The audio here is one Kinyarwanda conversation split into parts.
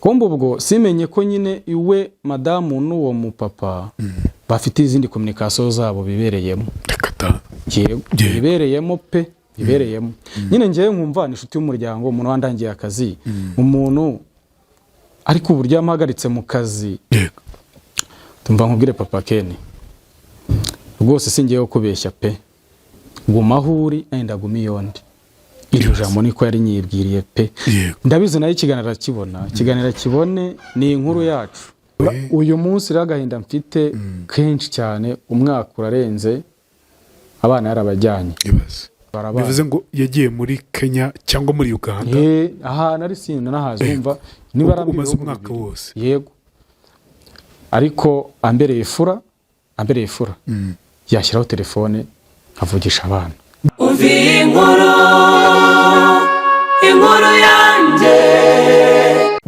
kombo ubwo simenye ko nyine iwe madamu n'uwo mupapa bafite izindi communication zabo bibereyemo bibereyemo pe bibereyemo nyine ngiye nkumva ni inshuti y'umuryango umuntu wandangiye akazi umuntu ariko uburyo yampagaritse mu kazi tumva nkubwire papa Ken rwose singiye kubeshya pe gumahuri enda gumiyondi iryo jambo niko yari nyibwiriye pe ndabizi nayo ikiganira kibona ikiganira kibone ni inkuru yacu uyu munsi ragahinda mfite kenshi cyane umwaka urarenze abana yarabajyanye bivuze ngo yagiye muri Kenya cyangwa muri Uganda aha nari sinda nahazi umva niba umaze umwaka wose yego ariko ambereye fura yashyiraho telefone avugisha abana uvi inkuru yanjye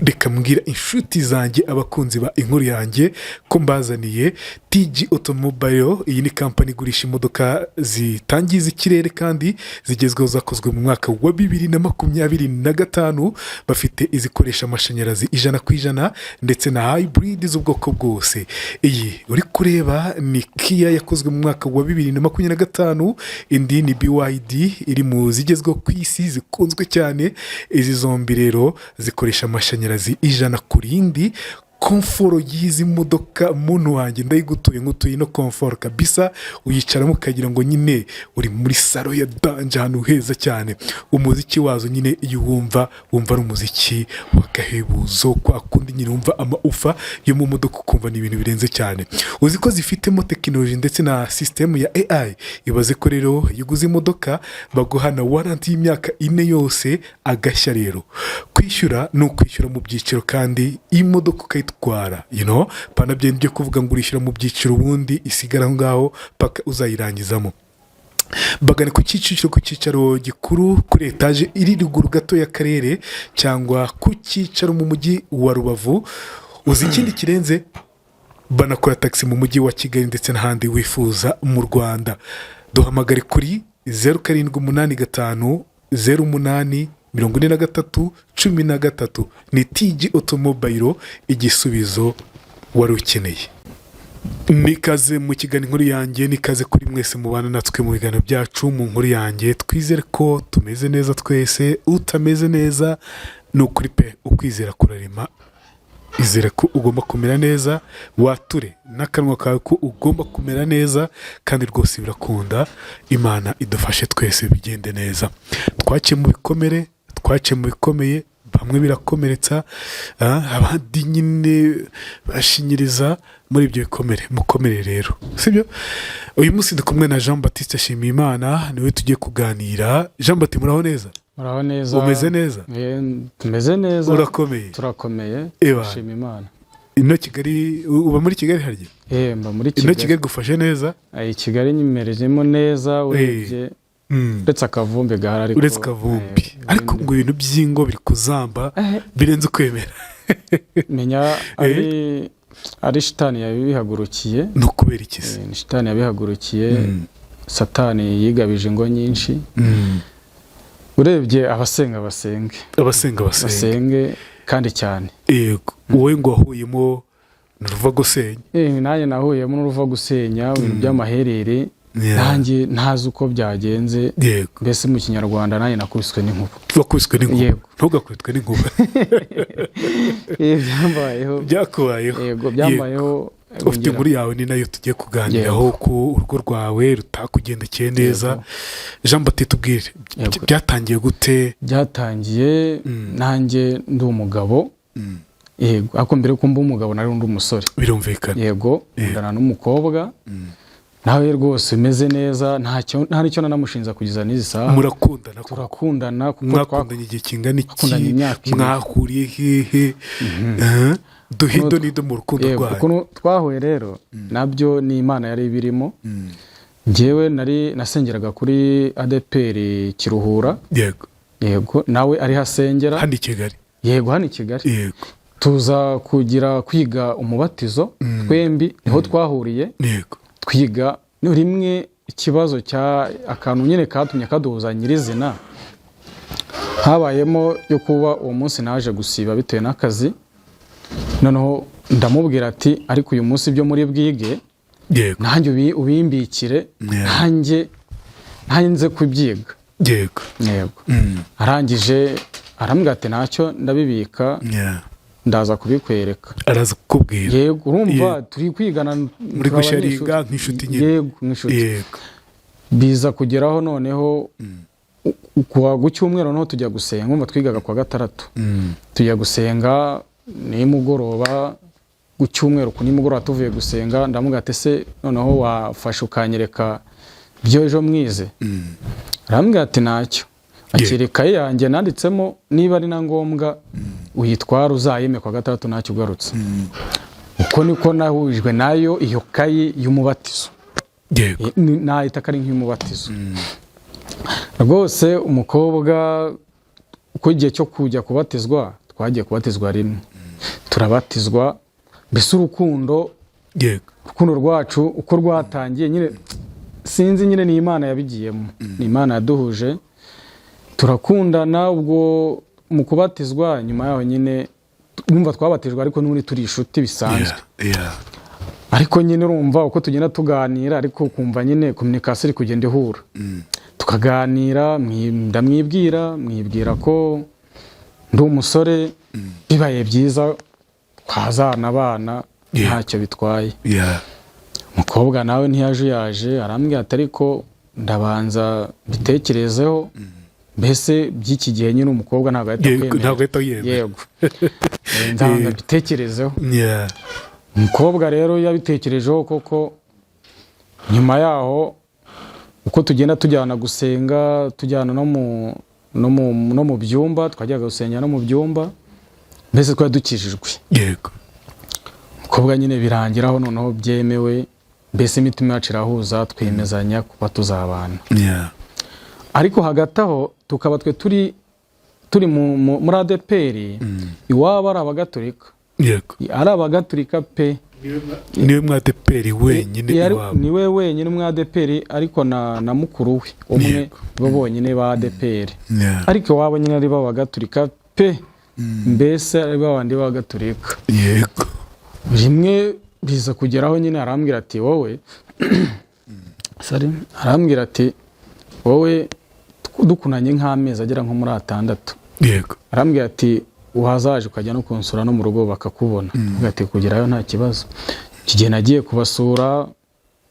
reka mbwira inshuti zanjye abakunzi ba inkuru yanjye ko mbazaniye TG Automobile. Iyi ni kampani igurisha imodoka zitangiza ikirere kandi zigezweho zakozwe mu mwaka wa 2025. Bafite izikoresha amashanyarazi 100% ndetse na hybrid z'ubwoko bwose. Iyi uri kureba ni Kia yakozwe mu mwaka wa 2025, indi ni BYD iri mu zigezweho ku isi zikunzwe cyane. Izi zombi rero zikoresha amashanyarazi 100%. Komforo yizi modoka muntu wanjye ndayigutuye ngutuye no komforo kabisa, uyicaramo ukagira ngo nyine uri muri salo ya danje hano heza cyane. Umuziki wazo nyine iyo wumva ari umuziki wagahebuzo kwa kundi nyine wumva amaufa yo mu modoka ukumva ni ibintu birenze cyane. Uzi ko zifitemo technology ndetse na system ya AI. Ibaze ko rero yuguze imodoka baguha na warranty y'imyaka 4 yose agashya. Rero kwishyura no kwishyura mu byiciro kandi imodoka ukayitwara pana byo kuvuga ngo urishyura mu byiciro ubundi isigara ngaho paka uzayirangizamo. Bagane ku cyicaro gikuru kuri etage iri ruguru gato y'akarere cyangwa ku cyicaro mu mujyi wa Rubavu. Uzi ikindi kirenze banakora taxi mu mujyi wa Kigali ndetse n'ahandi wifuza mu Rwanda. Duhamagare kuri 0785 08 43 ni TG Automobile, igisubizo wari ukeneye. Nikaze mu kiganiro inkuru yanjye, nikaze kuri mwese mubana natwe mu biganiro byacu mu nkuru yanjye. Twizere ko tumeze neza twese, utameze neza no kuri pe ukwizera kurarema. Izere ko ugomba kumera neza, wature n'akanwa kawe ko ugomba kumera neza kandi rwose birakunda. Imana idufashe twese bigende neza. Twaciye mu bikomere, twaciye mu bikomeye, bamwe birakomeretsa abandi nyine bashinyiriza muri ibyo bikomere. Mukomere rero, sibyo? Uyu munsi ndi kumwe na Jean Baptiste Nshimiyimana, niwe tugiye kuganira. Jean Baptiste, muraho neza? Muraho neza. Umeze neza? Tumeze neza. Urakomeye? Turakomeye. Nshimiyimana. Ino Kigali, uba muri Kigali harya? Mba muri Kigali. Ino Kigali gufashe neza? Kigali nyimerejemo neza, urebye uretse akavumbi gahari ariko uretse akavumbi ariko ngo ibintu by'ingo biri kuzamba birenze kwemera. Menya ari shitani yabihagurukiye. No kubera iki se? Ni shitani yabihagurukiye. Satani yigabije ingo nyinshi. Urebye abasenge kandi cyane. Yego, wowe ngo wahuyemo n'uruva gusenya? Nanjye nahuyemo n'uruva gusenya, ibintu by'amaherere. Nanjye ntazi uko byagenze. Mbese mu Kinyarwanda nanjye nakubiswe n'inkuba. Wakubiswe n'inkuba? Ntugakubitwe n'inkuba. Byambayeho. Byakubayeho? Yego, byambayeho. Ufite inkuru yawe ni nayo tugiye kuganiraho, ko urugo rwawe rutakugendekeye neza. Jean Baptiste, tubwire byatangiye gute? Byatangiye nanjye ndi umugabo. Yego, ako mbere ko mba umugabo nari undi umusore. Birumvikana. Yego, ndana n'umukobwa. Nawe rwose meze neza, nta nicyo nanamushinza kugeza n'izi saha. Murakundana? Turakundana kuko mwakundanye igihe kingana iki? Mwahuriye hehe? Duhido nido mu rukundo rwawe? Kuko twahuye rero nabyo ni Imana yari birimo. Njyewe nari nasengeraga kuri ADPR Kiruhura. Yego, nawe ari hasengera hano i Kigali. Yego, hano i Kigali. Yego, tuza kwiga umubatizo. Twembi niho twahuriye. Yego, twiga rimwe. Ikibazo cya akantu nyine katumye kaduhuza nyirizina habayemo yo kuba uwo munsi naje gusiba bitewe n'akazi. noneho ndamubwira ati ariko uyu munsi byo muri bwige yego nanjye ubimbikire nanjye nze kubyiga yego yego arangije arambwira ati ntacyo ndabibika ndaza kubikwereka araza kukubwira yego urumva turi kwigana muri gusharinga nk'inshuti nyine yego nk'inshuti biza kugeraho noneho ku cyumweru noneho tujya gusenga umva twigaga kwa gatandatu tujya gusenga nimugoroba ku cyumweru ku nimugoroba tuvuye gusenga ndamubwira ati se noneho wafashe ukanyereka byo ejo mwize arambwira ati ntacyo akira ikaye yanjye nanditsemo niba ari na ngombwa uyitwara uzayime kwa gatandatu ntacyo ugarutse uko niko nahujwe nayo iyo kayi y'umubatizo nahita ko ari nk'iy'umubatizo rwose umukobwa uko igihe cyo kujya kubatizwa twagiye kubatizwa rimwe turabatizwa mbese urukundo rwacu uko rwatangiye nyine sinzi nyine ni Imana yabigiyemo ni Imana yaduhuje turakundana ubwo mu kubatizwa nyuma yaho nyine numva twabatijwe ariko n'ubundi turi inshuti bisanzwe ariko nyine urumva uko tugenda tuganira ariko kumva nyine communication iri kugenda ihura tukaganira mwibwira ko ndi umusore bibaye byiza twazana abana ntacyo bitwaye umukobwa nawe ntiyaje arambwira ati ariko ndabanza bitekerezeho mbese by'iki gihe nyine umukobwa ntabwo ahita yego ndabanza bitekerezeho umukobwa rero yabitekerejeho koko nyuma yaho uko tugenda tujyana gusenga tujyana no mu byumba twajyaga gusengera no mu byumba mbese twari dukijijwe yego umukobwa nyine birangiraho noneho byemewe mbese imitima yacu irahuza twemezanya kuba tuzabana ariko hagati aho tukaba twe turi muri ADPR iwabo ari abagatolika ari abagatolika pe niwe mu ADPR wenyine iwabo niwe wenyine mu ADPR ariko na mukuru we umwe bo bonyine ba ADPR ariko iwabo nyine ari abagatolika pe mbese ari babandi b'abagatolika yego rimwe biza kugeraho nyine arambwira ati wowe arambwira ati wowe dukunanye nk'amezi agera nko muri 6 yego arambwira ati uhazaje ukajya no kunsura no mu rugo bakakubona ugati kugerayo nta kibazo kigiye nagiye kubasura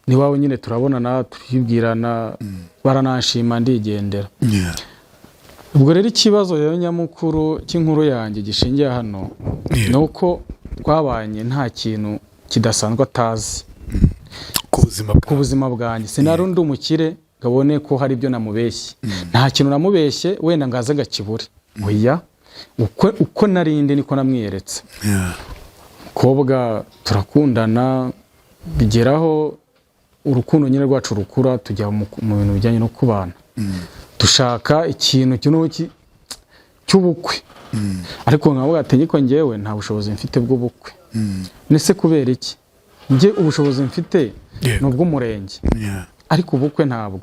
ni wawe nyine turabonana turibwirana baranashima ndigendera ubwo rero ikibazo rero nyamukuru cy'inkuru yanjye gishingiye hano nuko twabanye nta kintu kidasanzwe atazi ku buzima bwanjye sinari ndi umukire gabone ko hari ibyo namubeshye nta kintu namubeshye wenda ngaza gakibure oya uko narinde niko namwiyeretse umukobwa turakundana bigeraho urukundo nyine rwacu rukura tujya mu bintu bijyanye no kubana dushaka ikintu cy'ubukwe ariko nkavuga ati niko njyewe nta bushobozi mfite bw'ubukwe nese kubera iki njye ubushobozi mfite ni ubw'umurenge ariko ubukwe ntabwo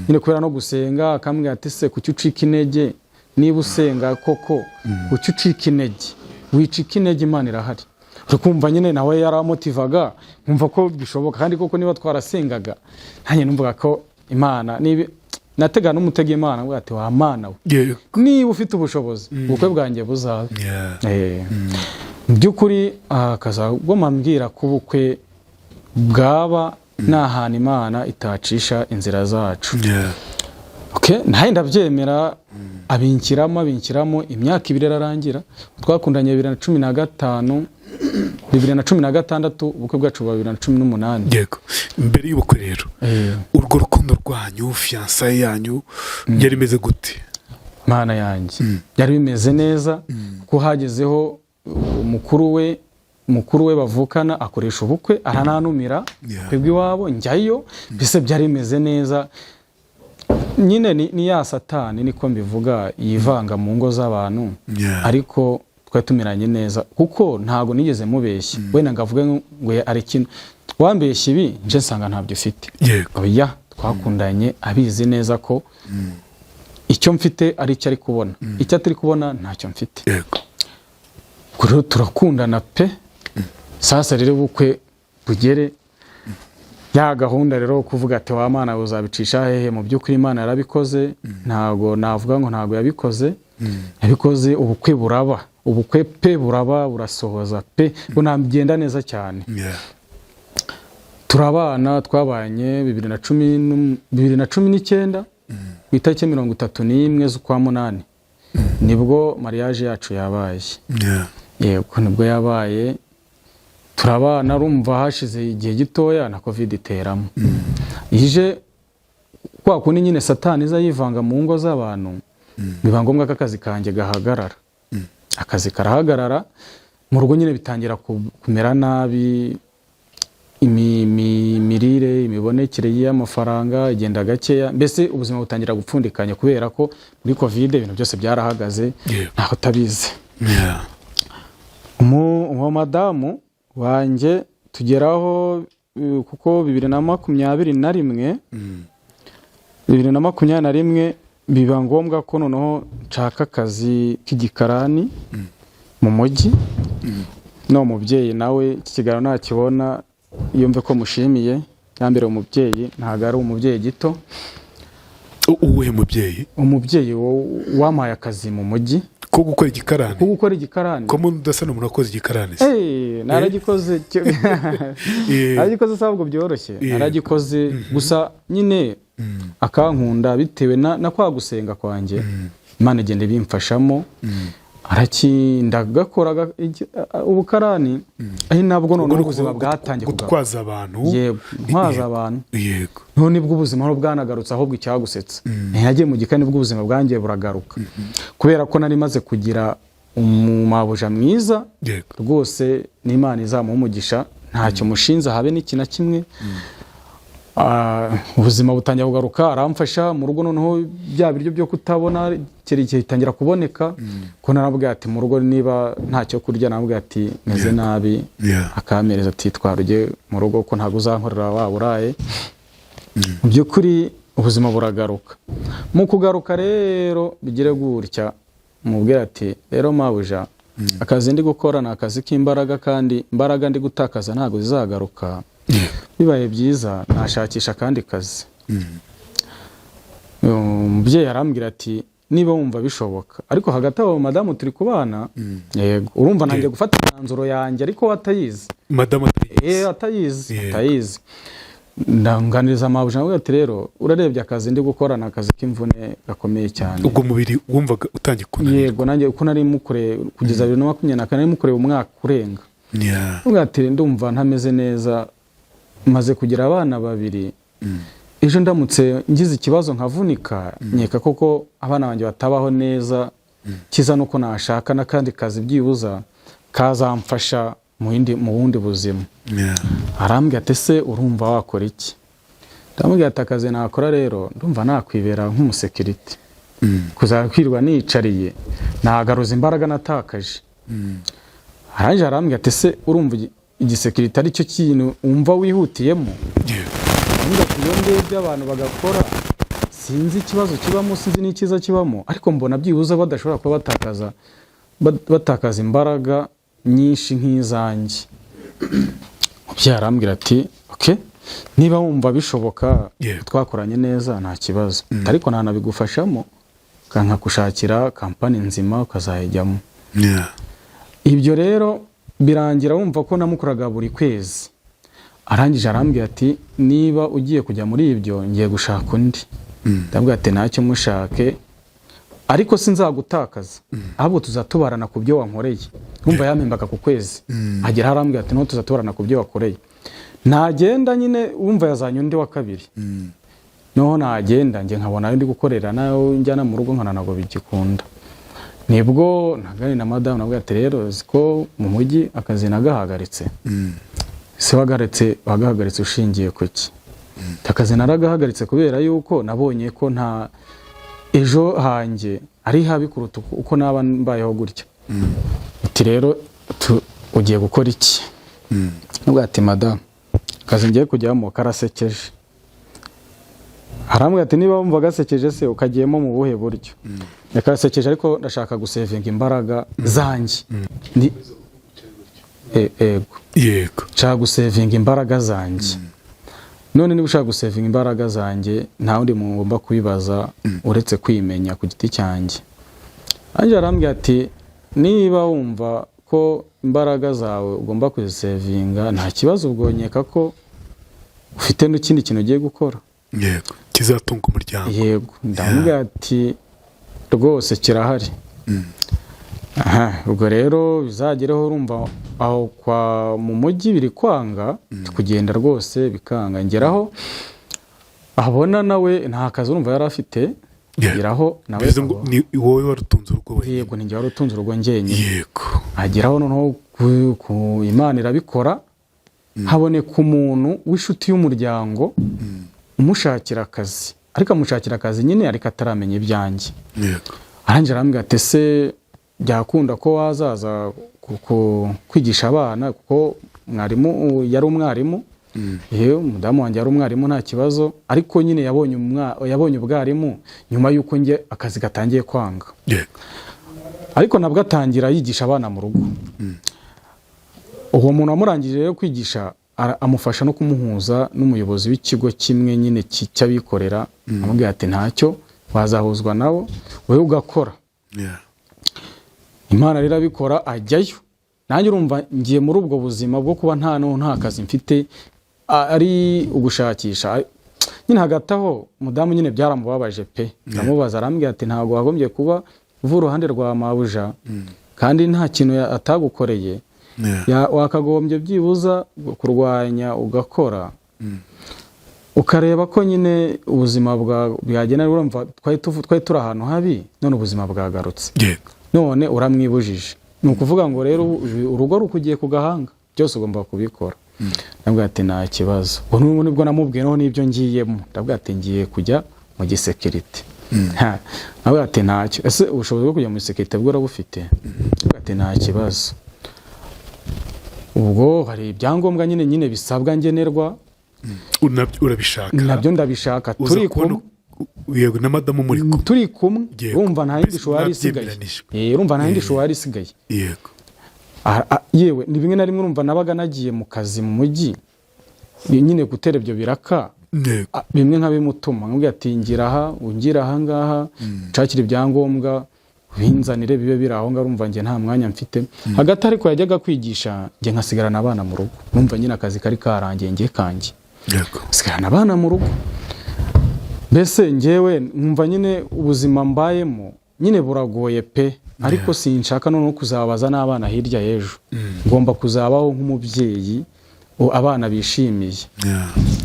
nyine kubera no gusenga akambwira ati se kuki ucika intege niba usenga koko kuki ucika intege wicika intege Imana irahari ukumva nyine nawe yaramotivaga nkumva ko bishoboka kandi koko niba twarasengaga nanjye numvaga ko Imana niba natega n'umutege Imana ngo ati wa Mana we niba ufite ubushobozi ubukwe bwanjye buzaza by'ukuri akazagwa mambwira ko ubukwe bwaba n'ahantu Imana itacisha inzira zacu nawe ndabyemera abinkiramo imyaka 2 irarangira twakundanye 2016 ubukwe bwacu bwa 2018 yego mbere y'ubukwe rero urwo rukundo rwanyu fiançailles yanyu yari imeze gute Mana yanjye yari bimeze neza ko hagezeho mukuru we bavukana akoresha ubukwe arananumira twebwe iwabo njyayo bise byari bimeze neza nyine ni ya satani niko mbivuga yivanga mu ngo z'abantu ariko twa tumiranye neza kuko ntago nigeze mubeshya wenda ngavuga ngo ari kintu wambeshya ibi nje nsanga ntabyo ufite oya twakundanye abizi neza ko icyo mfite ari cyo ari kubona icyo atari kubona ntacyo mfite yego kuri turakundana pe sasa rero ubukwe bugere ya gahunda rero kuvuga ati wa mana uzabicisha hehe, mu by'ukuri Imana yarabikoze. Ntago navuga ngo ntago yabikoze, yabikoze. Ubukwe buraba, ubukwe pe buraba, burasohoza pe, bunagenda neza cyane. Turabana, twabanye 2019 ku itariki 31 z'ukwa munani nibwo mariage yacu yabaye. Yego nibwo yabaye. Turabana, urumva hashize igihe gitoya na covid iteramo. Ije kwa kundi nyine satani iza yivanga mu ngo z'abantu, biba ngombwa ko akazi kanjye gahagarara. Akazi karahagarara, mu rugo nyine bitangira kumera nabi, imirire, imibonekere y'amafaranga igenda gakeya, mbese ubuzima butangira gupfundikanya kubera ko muri covid ibintu byose byarahagaze. Ntaho tabize. Uwo madamu wanjye tugeraho kuko 2021 biba ngombwa ko noneho nshaka akazi k'igikarani mu mujyi. No mubyeyi nawe ikigaro nakibona yumve ko mushimiye. Yambere umubyeyi ntago ari umubyeyi gito. Uwuhe mubyeyi? Umubyeyi wampaye akazi mu mujyi ko gukora igikarani. Ko gukora igikarani. Ko mu ndasana umuntu akoze igikarani. Naragikoze. Naragikoze sabwo byoroshye. Naragikoze gusa nyine akankunda bitewe na kwa gusenga kwanjye. Imana igende bimfashamo. Arakinda gakoraga ubukarani. Ahi nabwo none ubuzima bwatangiye gutwaza abantu. Yego, ntwaza abantu. Yego. None bwo ubuzima bwanagarutse ahubwo icyagusetsa. Ntiyagiye mu gikani bwo ubuzima bwangiye buragaruka. Kubera ko nari maze kugira umumabuja mwiza. Rwose n'Imana izamuha umugisha, ntacyo mushinza habe n'ikina kimwe. Ubuzima butangiye kugaruka, aramfasha mu rugo. Noneho bya biryo byo kutabona cyerekeye itangira kuboneka. Ko narabwiye ati mu rugo niba ntacyo kurya, nabwiye ati meze nabi. Akamereza ati twaruje mu rugo ko ntago uzankorera waburaye. Mu by'ukuri ubuzima buragaruka. Mu kugaruka rero bigire gutya, mubwira ati rero mabuja, akazi ndi gukora na akazi k'imbaraga, kandi imbaraga ndi gutakaza ntago zizagaruka. Bibaye byiza nashakisha kandi kazi. Umubyeyi arambwira ati niba wumva bishoboka, ariko hagati aho madamu turi kubana. Yego, urumva nanjye gufata imyanzuro yanjye ariko atayizi. Madamu atayizi. Ndanganiriza amabuja ngo ati rero urarebye akazi ndi gukora na akazi k'imvune gakomeye cyane. Ubwo mubiri wumvaga utangiye kunanirwa? Yego, nanjye uko nari mukure kugeza 2024 nari mukure umwaka urenga. Ubwo ati ndumva ntameze neza, maze kugira abana babiri. Ejo ndamutse ngize ikibazo nkavunika, nyeka koko abana banjye batabaho neza. Kiza nuko nashaka na kandi kazi byibuza kazamfasha mu wundi buzima. Arambwira ati se urumva wakora iki? Ndamubwira ati akazi nakora rero ndumva nakwibera nk'umusekirite. Kuzakwirwa nicariye nagaruza imbaraga natakaje. Arambwira ati se urumva igisekirite ari cyo kintu umva wihutiyemo? Ndetse abantu bagakora, sinzi ikibazo kibamo, sinzi n'ikiza kibamo, ariko mbona byibuza badashobora kuba batakaza imbaraga nyinshi nk'izanjye. Byarambwira ati okay, niba wumva bishoboka twakoranye neza nta kibazo, ariko ntanabigufashamo kankakushakira kampani nzima ukazayijyamo. Ibyo rero birangira wumva ko namukoraga buri kwezi. Arangije arambwira ati niba ugiye kujya muri ibyo ngiye gushaka undi. Ndabwira ati ntacyo mushake, ariko sinzagutakaza, ahubwo tuzatubarana ku byo wankoreye. Umva yampembaga ku kwezi. Agera arambwira ati no tuzatubarana ku byo wakoreye. Nagenda nyine wumva yazanye undi wa kabiri. Noho nagenda nge nkabona ndi gukorera nayo njyana mu rugo nkana nago bigikunda. Nibwo nagani na madamu nabwo ati rero ziko mu mujyi akazi nagahagaritse. Se wagahagaritse ushingiye kuki? Akazi naragahagaritse kubera yuko nabonye ko nta ejo hanjye ari habi kuruta uko naba mbayeho gutya. Ati rero ugiye gukora iki? Nubwo ati madamu akazi ngiye kujyamo karasekeje. Arambwira ati niba wumva gasekeje se ukagiyemo mu buhe buryo? Yakarasekeje ariko ndashaka gusevinga imbaraga zanjye. yego nshaka gusevinga imbaraga zanjye. None niba ushaka gusevinga imbaraga zanjye nta wundi muntu ngomba kubibaza uretse kwimenya ku giti cyanjye. Ange arambwira ati niba wumva ko imbaraga zawe ugomba kuzisevinga nta kibazo, ubwo nkeka ko ufite n'ikindi kintu ugiye gukora. Yego, kizatunga umuryango. Yego, ndamubwira ati rwose kirahari. Ubwo rero bizagereho urumva aho mu mujyi biri kwanga kugenda rwose bikanga, ngeraho abona nawe nta kazi urumva yari afite, ngeraho nawe ni wowe warutunze urugo we. Yego, ni njye warutunze urugo njyenyine. Yego, ageraho noneho ku Imana irabikora, haboneka umuntu w'inshuti y'umuryango umushakira akazi, ariko amushakira akazi nyine ariko ataramenya ibyanjye. yego Arangije arambwira ati se byakunda ko wazaza kwigisha abana, kuko mwarimu yari umwarimu. Yewe umudamu wanjye yari umwarimu nta kibazo, ariko nyine yabonye ubwarimu nyuma y'uko njye akazi gatangiye kwanga. yego Ariko nabwo atangira yigisha abana mu rugo. Uwo muntu wamurangije rero kwigisha amufasha no kumuhuza n'umuyobozi w'ikigo kimwe nyine cy'abikorera. Amubwira ati ntacyo, wazahuzwa nabo wowe ugakora. Imana rero abikora ajyayo. Nanjye urumva ngiye muri ubwo buzima bwo kuba nta kazi mfite, ari ugushakisha nyine. Hagati aho umudamu nyine byaramubabaje pe. Ndamubaza, arambwira ati ntabwo wagombye kuba uva uruhande rwa mabuja kandi nta kintu atagukoreye. Wakagombye byibuza kurwanya ugakora, ukareba ko nyine ubuzima bwagenda. Urumva twari turi ahantu habi, none ubuzima bwagarutse, none uramwibujije. Ni ukuvuga ngo rero urugo rukugiye ku gahanga, byose ugomba kubikora. Ndabwira ati nta kibazo. Ubu nibwo namubwiye noneho n'ibyo ngiyemo. Ndabwira ati ngiye kujya mu gisekirite. Ndabwira ati ntacyo. Ese ubushobozi bwo kujya mu gisekirite bwo urabufite? Ndabwira ati nta kibazo. Ubwo hari ibyangombwa nyine bisabwa ngenerwa. Urabishaka? Nabyo ndabishaka. Turi kumwe. Yego, na madamu muri kumwe. Turi kumwe. Urumva nta yindi shuwari isigaye. Urumva nta yindi shuwari isigaye. Yego. Yewe ni bimwe na rimwe urumva nabaga nagiye mu kazi mu mujyi nyine gutera ibyo biraka. Bimwe nka bimutuma nkubwira ati ngira aha ngaha nshakira ibyangombwa binzanire bibe biri aho ngaho. Urumva njye nta mwanya mfite. Hagati ariko yajyaga kwigisha njye nkasigarana abana mu rugo. Urumva nyine akazi kari karangiye njye kanjye. Yego. Sigarana abana mu rugo. Mbese njyewe nkumva nyine ubuzima mbayemo nyine buragoye pe. Ariko sinshaka no kuzabaza n'abana hirya y'ejo. Ngomba kuzabaho nk'umubyeyi abana bishimiye.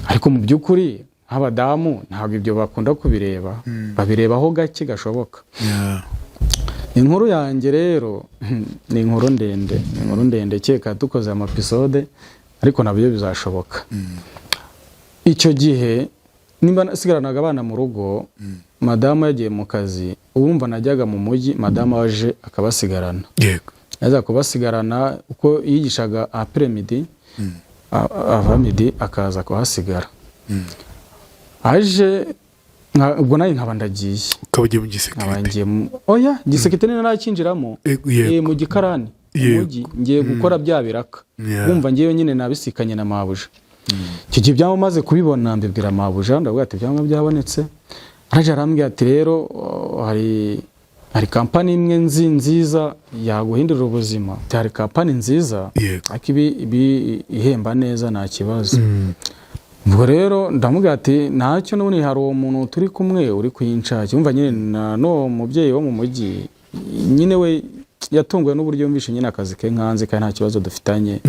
Ariko mu by'ukuri nk'abadamu ntabwo ibyo bakunda kubireba. Babirebaho gake gashoboka. Inkuru yanjye rero ni inkuru ndende, cyeka dukoze amapisode, ariko nabyo bizashoboka. Icyo gihe nimba nasigaranaga abana mu rugo, madamu yagiye mu kazi, urumva najyaga mu mujyi, madamu waje akabasigarana. Yego. Yaza kubasigarana uko yigishaga après-midi, avant-midi akaza kuhasigara. Aje ubwo nayo nkaba ndagiye. Ukabagiye mu gisekirite? Oya, gisekirite ni nakinjiramo mu gikarani umujyi ngiye gukora bya biraka. Urumva ngiye nyine nabisikanye na mabuja. Icyo gihe byaba maze kubibona mbibwira mabuja, ndabwira ati byaba byabonetse. Araje arambwira ati rero hari kampani imwe nziza yaguhindurira ubuzima. Hari kampani nziza ariko ibi ihemba neza nta kibazo. Ubwo rero ndamubwira ati ntacyo, n'ubundi hari uwo muntu turi kumwe uri kuyinshaka. Umva nyine no mubyeyi wo mu mujyi nyine we yatunguwe n'uburyo yumvishe nyine akazi ke nkanze kandi nta kibazo dufitanye.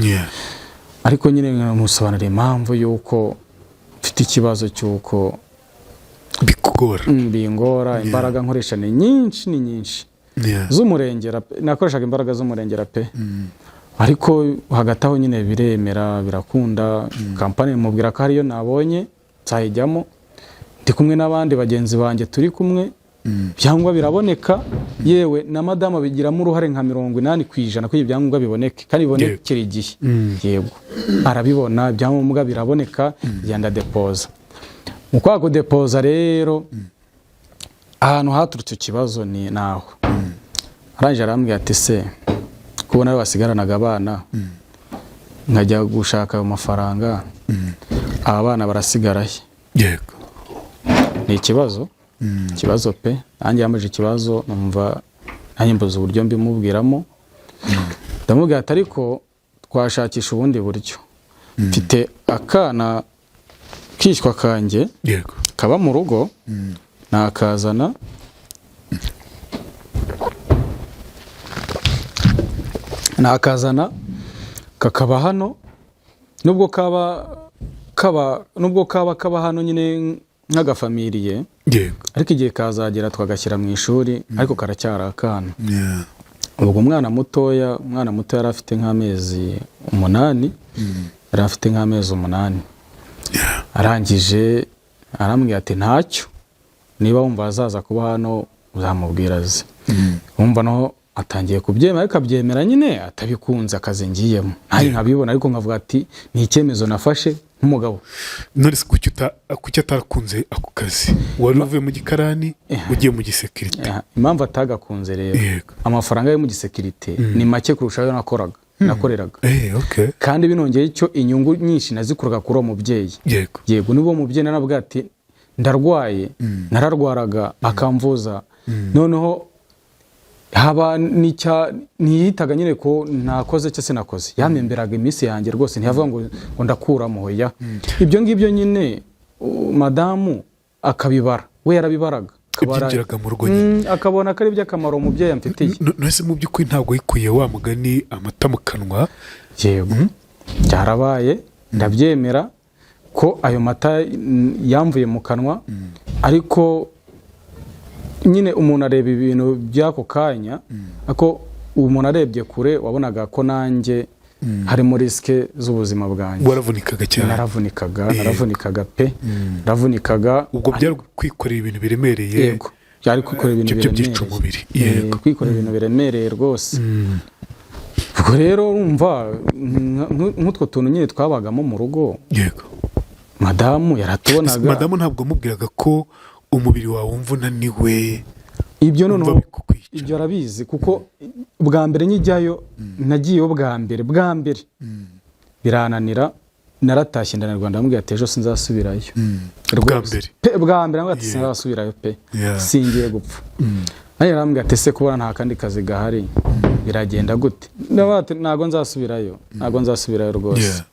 Ariko nyine musobanurira impamvu y'uko mfite ikibazo cy'uko bingora. Imbaraga nkoresha ni nyinshi z'umurengera. Nakoreshaga imbaraga z'umurengera pe. Ariko hagati aho nyine biremera birakunda. Kampani mubwira ko ariyo nabonye nzayijyamo, ndi kumwe n'abandi bagenzi banjye turi kumwe. Byangwa biraboneka, yewe na madamu bigiramo uruhare nka 80% ko ibyangwa biboneke kandi bibonekera igihe. Yego, arabibona ibyangombwa biraboneka, yanda depoza. Mukwa ko depoza rero ahantu haturutse ikibazo ni naho. Aranje arambwira ati se kubona basigaranaga abana nkajya gushaka ayo mafaranga aba bana barasigaraye. yego Ni ikibazo pe, nanjye yamaje ikibazo numva nanjye mbuze uburyo mbimubwiramo. Ndamubwira ati ariko twashakisha ubundi buryo. Mfite akana kishywa kanjye yego kaba mu rugo, nakazana kakaba hano, nubwo kaba hano nyine nk'agafamiliye, yego ariko igihe kazagera twagashyira mu ishuri, ariko karacyari akana. yeah ubwo umwana muto yari afite nk'amezi 8, yari afite nk'amezi 8. Arangije arambwira ati ntacyo, niba wumva azaza kuba hano uzamubwira aze. Wumva no atangiye kubyemera, ariko abyemera nyine atabikunze akazi ngiyemo. Nanjye nkabibona, ariko nkavuga ati ni icyemezo nafashe nk'umugabo. none se kuki atarakunze ako kazi? Wari uvuye mu gikarani ugiye mu gisekirite? Impamvu atagakunze rero, Yego. amafaranga yo mu gisekirite ni make kurusha ayo nakoreraga. okay Kandi binongeye icyo inyungu nyinshi nazikuraga kuri uwo mubyeyi. yego Nibo mubyeyi naravuga ati ndarwaye, nararwaraga akamvuza, noneho haba ntiyitaga nyine ko nakoze cyo sinakoze, yamemberaga iminsi yanjye rwose, ntiyavuga ngo ndakuramo hoya. Ibyo ngibyo nyine madamu akabibara, we yarabibaraga, ibyinjiraga mu rugo nyine akabona ko ari iby'akamaro umubyeyi amfitiye. none mu by'ukuri ntabwo yikuye wa mugani amata mu kanwa? Yego byarabaye, ndabyemera ko ayo mata yamvuye mu kanwa, ariko nyine umuntu areba ibintu by'ako kanya, ako umuntu arebye kure wabonaga ko nanjye harimo risike z'ubuzima bwanjye. Waravunikaga cyane? Naravunikaga pe, naravunikaga. Ubwo byari kwikorera ibintu biremereye? Yego byari kwikorera ibintu biremereye, byica umubiri. Yego kwikorera ibintu biremereye rwose. Ubwo rero urumva nk'utwo tuntu nyine twabagamo mu rugo. Yego Madamu yaratubonaga. Madamu ntabwo amubwiraga ko umubiri wawe wumva unaniwe? Ibyo noneho ibyo arabizi, kuko bwa mbere njyayo nagiyeyo bwa mbere birananira, naratashye ndanirwa, ndamubwira ati ejo sinzasubirayo. Bwa mbere ati sinzasubirayo pe, singiye gupfa. Nayo arambwira ati se kubona nta kandi kazi gahari biragenda gute? Ntago nzasubirayo rwose.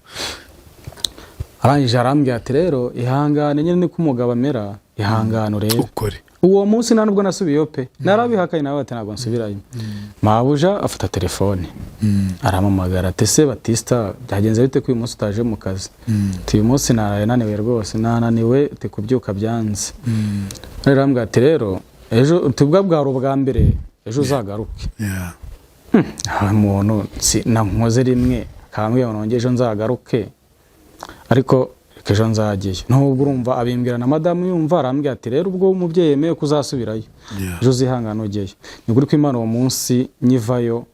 Arangije arambwira ati rero ihangane, nyine niko umugabo amera, ihangane rero ukore. Uwo munsi nta nubwo nasubiyeyo pe, narabihakaye nawe ati ntabwo nsubirayo. Mabuja afata telefone arampamagara ati se Batista byagenze bite ko uyu munsi utaje mu kazi? Uyu munsi naniwe rwose, nananiwe kubyuka byanze. Arambwira ati rero ejo tubwa bwari ubwa mbere, ejo uzagaruke. Umuntu nankoze rimwe akambwira ngo ejo nzagaruke, ariko ejo nzagiye. Nubwo urumva abimbwira na madamu yumva, arambwira ati rero ubwo umubyeyi yemeye kuzasubirayo, ejo uzihangana ugeyo. Ni ukuri ko Imana uwo munsi nyivayo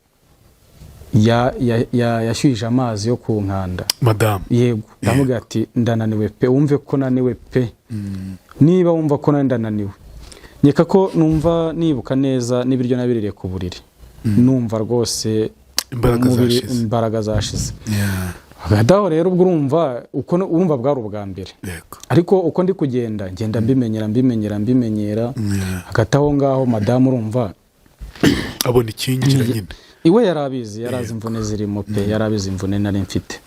yashyuhije amazi yo ku nkanda. Madamu? Yego. Ndamubwira ati ndananiwe pe, wumve ko naniwe pe. Niba wumva ko ndananiwe, nyeka ko numva nibuka neza n'ibiryo nabiririye ku buriri, numva rwose imbaraga zashize. Hagataho rero ubwo urumva bwari ubwa mbere, ariko uko ndi kugenda ngenda mbimenyera. Hagataho ngaho madamu urumva abona ikingira nyine, iwe yarabizi, yarazi imvune zirimo pe, yarabizi imvune nari mfite.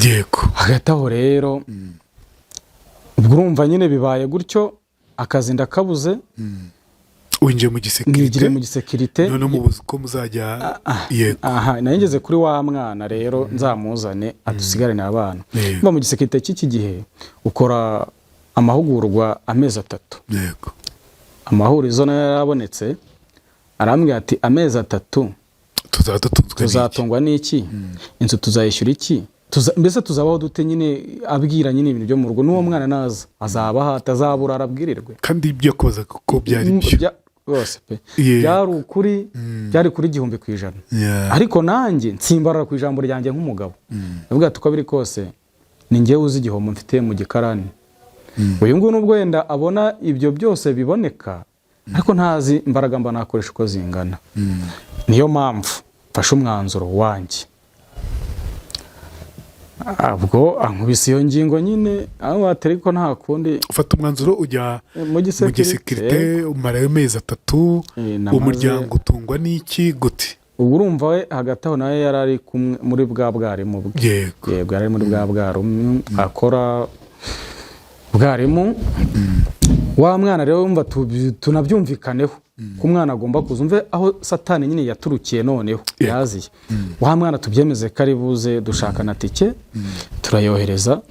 Yego. Hagataho rero ubwo urumva nyine bibaye gutyo, akazi ndakabuze. Winjiye mu gisekirite? Nigire mu gisekirite. None mubuze ko muzajya? Yego. Nageze kuri wa mwana rero nzamuzane adusigarane abana. Mba mu gisekirite cy'iki gihe ukora amahugurwa amezi 3. Yego. Amahurizo nayo yarabonetse, arambwira ati amezi 3 tuzatungwa n'iki? Inzu tuzayishyura iki? Mbese tuzabaho dute? Nyine abwira nyine ibintu byo mu rugo, n'uwo mwana naza azabaha, atazabura arabwirirwe. Kandi ibyo yakoza kuko byari byo rwose pe, byari ukuri, byari kuri 100%. Ariko nanjye nsimbarara ku ijambo ryanjye nk'umugabo. Ndavuga ati uko biri kose ni njye uzi igihombo mfite mu gikarani. Uyu nguyu nubwo wenda abona ibyo byose biboneka, ariko ntazi imbaraga mba nakoresha uko zingana. Niyo mpamvu mfashe umwanzuro wanjye, ubwo ankubise iyo ngingo nyine aho atari ko nta kundi ufata umwanzuro ujya mu gisekirite umarayo amezi 3 umuryango utungwa n'iki gute? ubwo urumva we hagati aho nawe yari ari muri bwa bwarimu bwe. Yego yari ari muri bwa bwarimu akora bwarimu. Wa mwana rero wumva tunabyumvikaneho ku mwana agomba kuzumve aho satani nyine yaturukiye noneho yaziye. Wa mwana tubyemeze kari buze dushaka na tike tuyohereza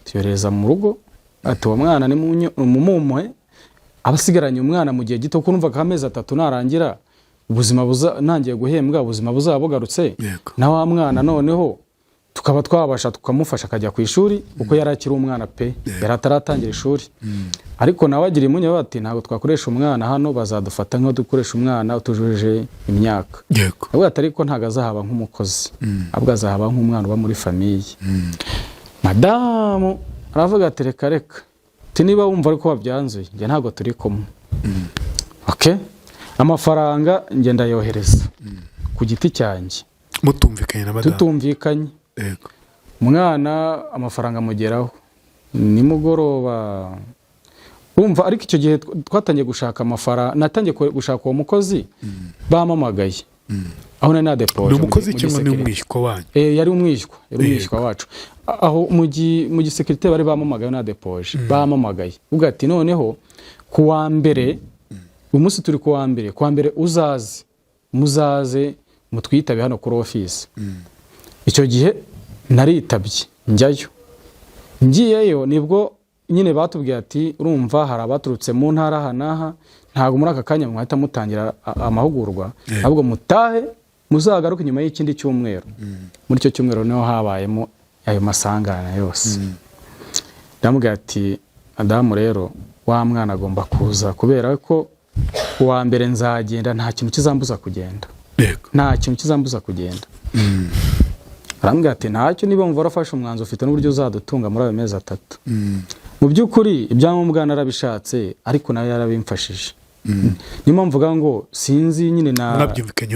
mu rugo ati uwo mwana ni mumumwe abasigaranye umwana mu gihe gito kunumva ka amezi 3 narangira ubuzima nangiye guhembwa ubuzima buzabugarutse na wa mwana noneho tukaba twabasha tukamufasha akajya ku ishuri uko yari akiri umwana pe yari ataratangira ishuri. Ariko nawe agira imunye bati ntabwo twakoresha umwana hano bazadufata nko dukoresha umwana utujuje imyaka. Ahubwo atari ko ntago azahaba nk'umukozi ahubwo azahaba nk'umwana uba muri famiye. Madamu aravuga ati reka niba wumva ariko wabyanzuye njye ntago turi kumwe. Okay, amafaranga njye ndayohereza ku giti cyanjye mutumvikanye na madamu? Tutumvikanye. Yego. Umwana amafaranga mugeraho nimugoroba urumva ariko icyo gihe twatangiye gushaka amafaranga natangiye gushaka uwo mukozi bamamagaye aho nari nadepoje. Ni umukozi cyangwa ni umwishywa wanyu? Yari umwishywa wacu aho mu gisekirite bari bamamagaye nadepoje bamamagaye ubwo ati noneho ku wa mbere umunsi turi ku wa mbere muzaze mutwitabe hano kuri office. Icyo gihe naritabye njyayo. Ngiyeyo nibwo nyine batubwiye ati urumva hari abaturutse mu ntara hanaha ntago muri aka kanya mwahita mutangira amahugurwa ahubwo mutahe muzagaruka nyuma y'ikindi cyumweru. Muri cyo cyumweru niho habayemo ayo masangana yose. Ndamubwira ati Adamu rero wa mwana agomba kuza kubera ko uwa mbere nzagenda nta kintu kizambuza kugenda. Nta kintu kizambuza kugenda. Arambwira ati ntacyo niba mva warafashe umwanzo ufite n'uburyo uzadutunga muri ayo mezi 3. Mu by'ukuri ibyangombwa narabishatse ariko nayo yarabimfashije. Niyo mvuga ngo sinzi nyine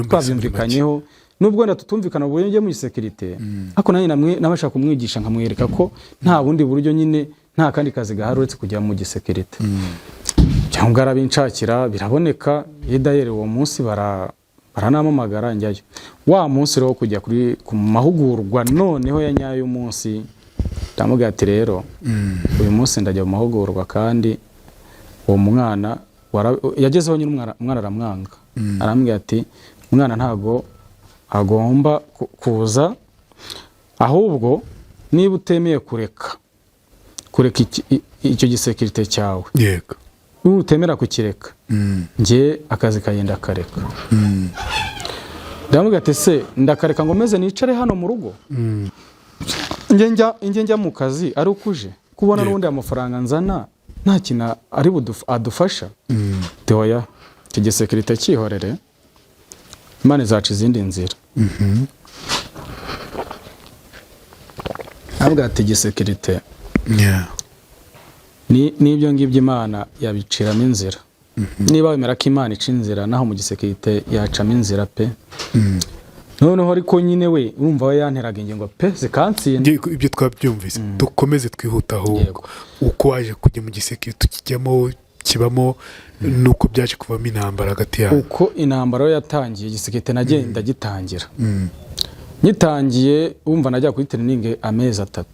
twabyumvikanyeho nubwo ndatutumvikana uburyo njye mu gisekirite ariko nanjye nabashaka kumwigisha nkamwereka ko nta bundi buryo nyine nta kandi kazi gahari uretse kujya mu gisekirite. Cyangwa arabinshakira biraboneka yedayere uwo munsi baranamamagara njyayo. Wa munsi rero kujya ku mahugurwa noneho ya nyayo munsi ndamubwira ati rero uyu munsi ndajya mu mahugurwa kandi uwo mwana yagezeho nyine umwana aramwanga. Arambwira ati umwana ntago agomba kuza ahubwo niba utemeye kureka icyo gisekirite cyawe. Yego. Utemera kukireka njye akazi kagenda kareka. Ndamubwira ati se ndakareka ngo meze nicare hano mu rugo? Njye njya mu kazi ari ukuje kubona n'ubundi amafaranga nzana nta kintu ari adufasha. Teoya icyo gisekirite cyihorere Imana izaca izindi nzira. Ndamubwira ati gisekirite n'ibyo ngibyo Imana yabiciramo inzira. Niba wemera ko Imana ica inzira naho mu gisekirite yacamo inzira pe. Noneho ariko nyine we urumva we yanteraga ingingo pe zikansinda. Ibyo twabyumvise dukomeze twihutaho uko waje kujya mu gisekirite tukijyamo kibamo nuko byaje kuvamo intambara hagati yawe. Uko intambara yatangiye gisekirite nagenda gitangira. Nyitangiye urumva najya kuri training amezi 3.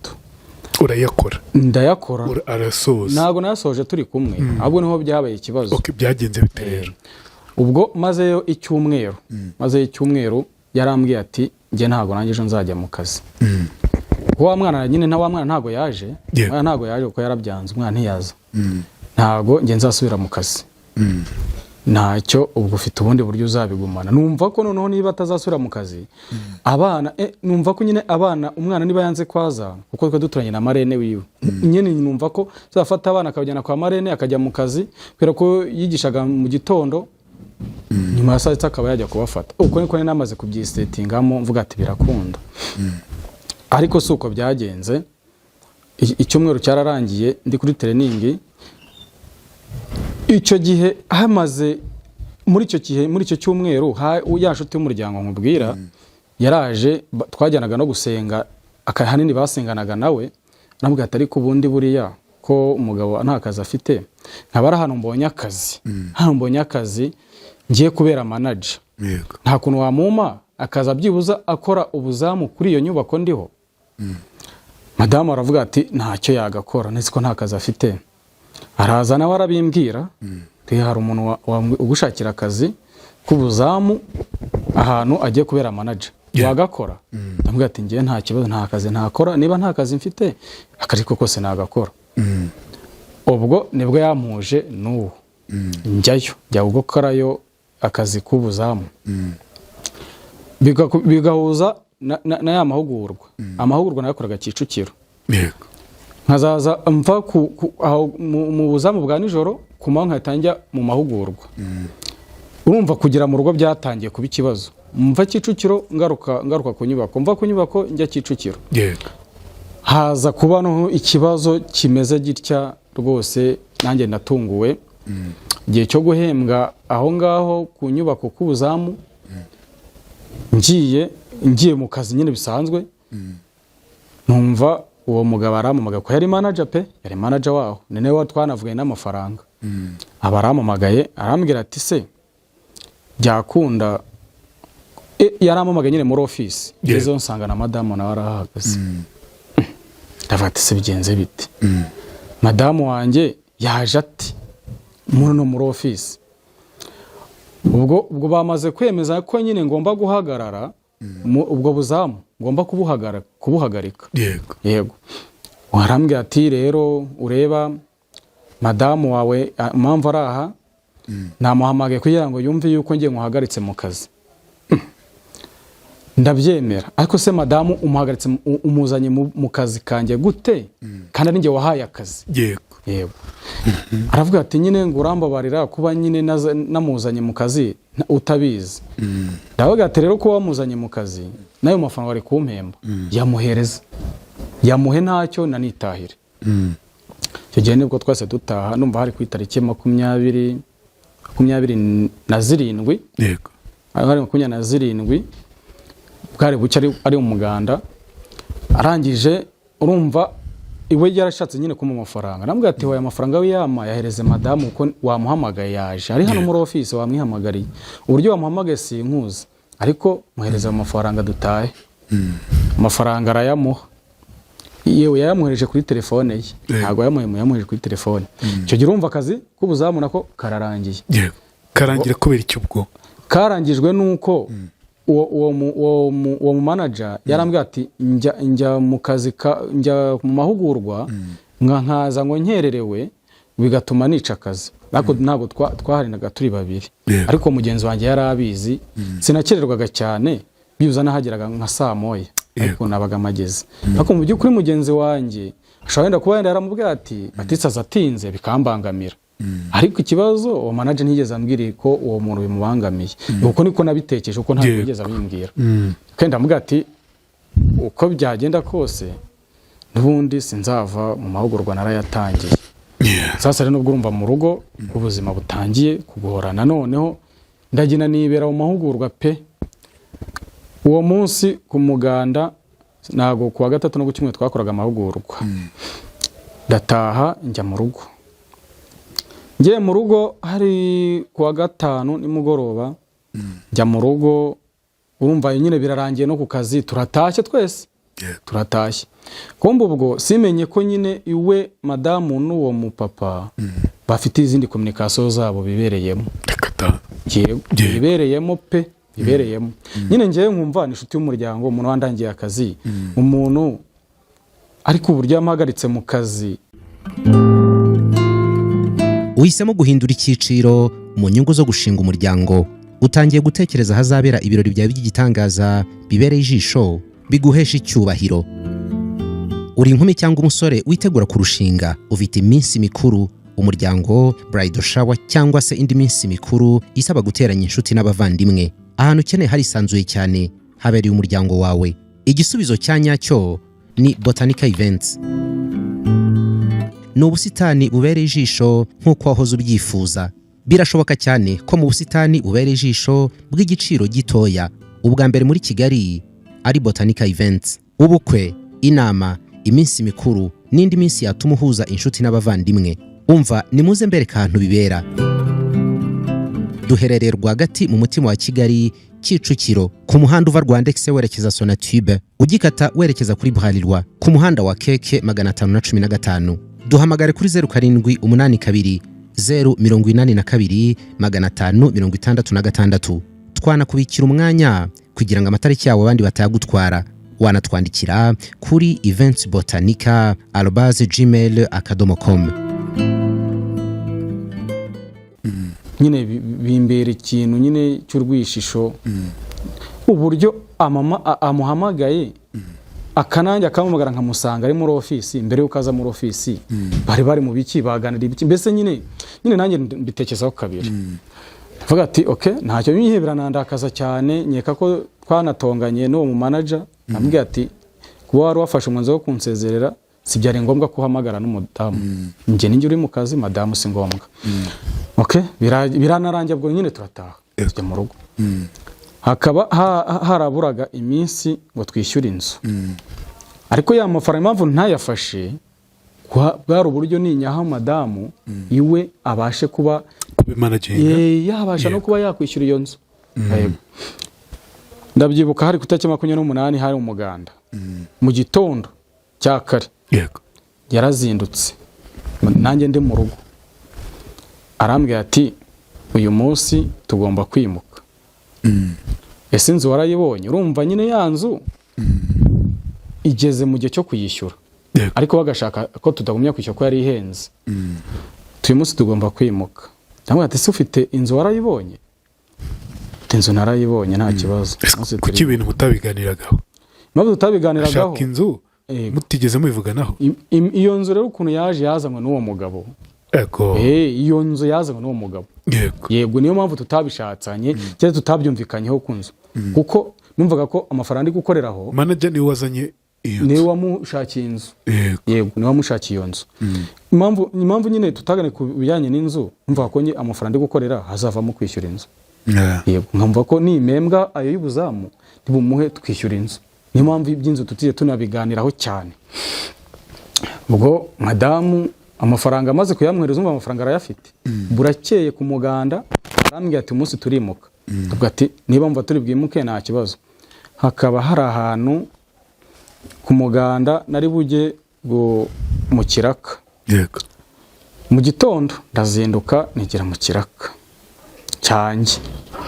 Urayakora? Ndayakora. Arasoza? Ntago nasoje turi kumwe ahubwo niho byabaye ikibazo. Okay, byagenze bite rero? Ubwo mazeyo icyumweru yarambwiye ati njye ntago nanjye ejo nzajya mu kazi. Wa mwana nyine wa mwana ntago yaje. Ntago yaje uko yarabyanze umwana ntiyaza. Ntago njye nzasubira mu kazi. Ntacyo ubwo ufite ubundi buryo uzabigumana. Numva ko noneho niba atazasubira mu kazi abana numva ko nyine abana umwana niba yanze kwaza kuko twa duturanye na marene wiwe nyine numva ko zafata abana akabajyana kwa marene akajya mu kazi kubera ko yigishaga mu gitondo nyuma ya saa sita akaba yajya kubafata. Uko niko namaze kubyisetingamo mvuga ati birakunda. Ariko suko byagenze. Icyumweru cyararangiye ndi kuri training. Icyo gihe hamaze muri icyo cyumweru ya nshuti y'umuryango nkubwira yaraje twajyanaga no gusenga hanini basenganaga nawe, namubwira ati ariko ubundi buriya ko umugabo nta kazi afite, nkaba ari hano mbonye akazi, hano mbonye akazi ngiye kubera manager, nta kuntu wamuma akaza byibuza akora ubuzamu kuri iyo nyubako ndiho. Madamu aravuga ati ntacyo yagakora, nzi ko nta kazi afite. Araza nawe arabimbwira, hari umuntu ugushakira akazi k'ubuzamu ahantu agiye kubera manager, wagakora? Ndamubwira ati ngiye nta kibazo, nta kazi ntakora, niba nta kazi mfite akariko kose nagakora. Ubwo nibwo yampuje n'uwo njyayo, njya gukorayo akazi k'ubuzamu, bigahuza na ya mahugurwa. Amahugurwa nayakoraga Kicukiro, nkazaza mva mu buzamu bwa nijoro, ku manywa nkahita njya mu mahugurwa. Urumva kugira mu rugo byatangiye kuba ikibazo. Mva Kicukiro ngaruka ku nyubako, mva ku nyubako njya Kicukiro. Haza kuba no ikibazo kimeze gitya rwose, nanjye natunguwe. Igihe cyo guhembwa aho ngaho ku nyubako k'ubuzamu, ngiye mu kazi nyine bisanzwe, numva uwo mugabo arampamagaye ko yari manager pe, yari manager waho, nene wa twanavuye n'amafaranga. Abarampamagaye arambwira ati se byakunda, yarampamagaye nyine muri office, ngezeho nsanga na madamu nawe arahagaze. Ndavuga ati se bigenze bite? Madamu wanjye yaje ati muri office. Ubwo bamaze kwemeza ko nyine ngomba guhagarara ubwo buzamu, ngomba kubuhagarika. Yego. Warambwira ati rero ureba madamu wawe impamvu araha, namuhamagaye kugira ngo yumve yuko ngiye nkuhagaritse mu kazi. Ndabyemera, ariko se madamu umuhagaritse umuzanye mu kazi kanjye gute kandi ari njye wahaye akazi? Yego. Aravuga ati nyine ngo urambabarira kuba nyine namuzanye mu kazi utabizi. Ndavuga ati rero ko wamuzanye mu kazi nayo mafaranga wari kumpemba yamuhereza, yamuhe ntacyo nanitahire. Icyo gihe nibwo twese dutaha, numva hari ku itariki 27. Yego. Hari 27 bwari bucya ari umuganda. Arangije urumva iwe yarashatse nyine kuma amafaranga. Nambwe ati waya amafaranga we yama yahereze madamu uko wamuhamagaye yaje. Ari hano muri office wamwihamagariye. Uburyo wamuhamagaye sinkuzi, ariko muhereza amafaranga dutahe. Amafaranga arayamuha. Yewe yayamuhereje kuri telefone ye. Ntago yamuhereje kuri telefone. Icyo gihe urumva akazi k'ubuzamu nako kararangiye. Karangira kubera icyo ubwo? Karangijwe nuko uwo manager yarambwira ati njya mu kazi njya mu mahugurwa, nkaza ngo nkererewe bigatuma nica akazi. Ariko ntabwo twaharinaga turi babiri, ariko mugenzi wanjye yarabizi. Sinakererwaga cyane, bibuza nahageraga nka saa moya, ariko nabaga mageze. Ariko mu by'ukuri mugenzi wanjye ashobora kuba yaramubwira ati batitsaza atinze bikambangamira. Ariko ikibazo uwo manager ntigeze ambwira ko uwo muntu bimubangamiye. Uko niko nabitekeje, uko ntabwo yigeze abimbwira. Kandi ndamubwira ati uko byagenda kose n'ubundi sinzava mu mahugurwa narayatangiye. Sasa rero nubwo urumva mu rugo ubuzima butangiye kuguhorana, noneho ndagina nibera mu mahugurwa pe. Uwo munsi ku muganda nago kuwa gatatu no gukimwe twakoraga amahugurwa. Ndataha njya mu rugo. Ngiye mu rugo hari kuwa gatanu nimugoroba, njya mu rugo urumva nyine birarangiye no ku kazi, turatashye twese. Turatashye. Kumbe ubwo simenye ko nyine iwe madamu n'uwo mupapa bafite izindi communication zabo bibereyemo. Bibereyemo pe, bibereyemo. Nyine ngiye nkumva inshuti y'umuryango, umuntu wandangiye akazi, umuntu ariko uburyo yamahagaritse mu kazi. Uhisemo guhindura icyiciro mu nyungu zo gushinga umuryango, utangiye gutekereza hazabera ibirori byawe by'igitangaza bibereye ijisho, biguhesha icyubahiro. Uri inkumi cyangwa umusore witegura kurushinga, ufite iminsi mikuru, umuryango, bridal shower cyangwa se indi minsi mikuru isaba guteranya inshuti n'abavandimwe. Ahantu ukeneye harisanzuye cyane habereye umuryango wawe. Igisubizo cya nyacyo ni Botanica Events. Ni ubusitani bubereye ijisho nk'uko wahoze ubyifuza. Birashoboka cyane ko mu busitani bubereye ijisho bw'igiciro gitoya ubwa mbere muri Kigali ari Botanica Events. Ubukwe, inama, iminsi mikuru n'indi minsi yatuma uhuza inshuti n'abavandimwe. Umva nimuze mbereka ahantu bibera. Duherereye rwagati mu mutima wa Kigali, Kicukiro, ku muhanda uva Rwandex werekeza Sonatube, ugikata werekeza kuri Bralirwa ku muhanda wa Keke 515. Duhamagare kuri 0782 082 566. Twanakubikira umwanya kugira ngo amatariki yawe abandi batayagutwara. Wanatwandikira kuri eventsbotanica@gmail.com. nyine bimbera ikintu nyine cy'urwishisho, uburyo amuhamagaye akananjye akamamagara nkamusanga ari muri ofisi, mbere yuko aza muri ofisi bari mu biki, baganira ibiki, mbese nyine nanjye mbitekerezaho kabiri. Avuga ati okay, ntacyo bimihebera, nandakaza cyane, nyeka ko twanatonganye n'uwo mu manager, namubwiye ati kuba wari wafashe umwanzuro wo kunsezerera si byari ngombwa kuhamagara n'umudamu, njye ninjye uri mu kazi, madamu si ngombwa. Okay, biranarangiye bwo nyine turataha tujya mu rugo. Hakaba haraburaga iminsi ngo twishyure inzu, ariko ya mafaranga impamvu ntayafashe bwari uburyo ninyaha madamu iwe abashe kuba yabasha no kuba yakwishyura iyo nzu. Ndabyibuka hari kutariki 28 hari umuganda mu gitondo cya kare, yarazindutse nanjye ndi mu rugo, arambwira ati uyu munsi tugomba kwimuka. Ese inzu warayibonye? Urumva nyine ya nzu igeze mu gihe cyo kuyishyura, ariko bagashaka ko tutagumya kwishyura ko yari ihenze. Uyu munsi tugomba kwimuka. Ndamubwira ati se ufite inzu warayibonye? Inzu narayibonye nta kibazo. Kuki ibintu mutabiganiragaho? Nabwo tutabiganiragaho. Ashaka inzu mutigeze mubivuganaho? Iyo nzu rero ukuntu yaje yazanywe n'uwo mugabo. Iyo nzu yazanywe n'uwo mugabo. Yego, niyo mpamvu tutabishatsanye cyangwa tutabyumvikanyeho ku nzu, kuko numvaga ko amafaranga ari gukoreraho manager niwe wazanye iyo nzu, niwe wamushakiye inzu. Yego, niwe wamushakiye iyo nzu. Impamvu nyine tutagane ku bijyanye n'inzu, numvaga ko amafaranga ari gukorera hazavamo kwishyura inzu. Yego, nkumva ko nimembwa ayo y'ubuzamu ntibumuhe twishyura inzu. Niyo mpamvu iby'inzu tutiye tunabiganiraho cyane. Ubwo madamu amafaranga amaze kuyamwereza, umva amafaranga arayafite. Burakeye ku muganda arambwira ati umunsi turimuka. Tuvuga ati niba mva turi bwimuke nta kibazo. Hakaba hari ahantu ku muganda nari bujye mu Kiraka. Yego. Mu gitondo ndazinduka nigera mu Kiraka cyanjye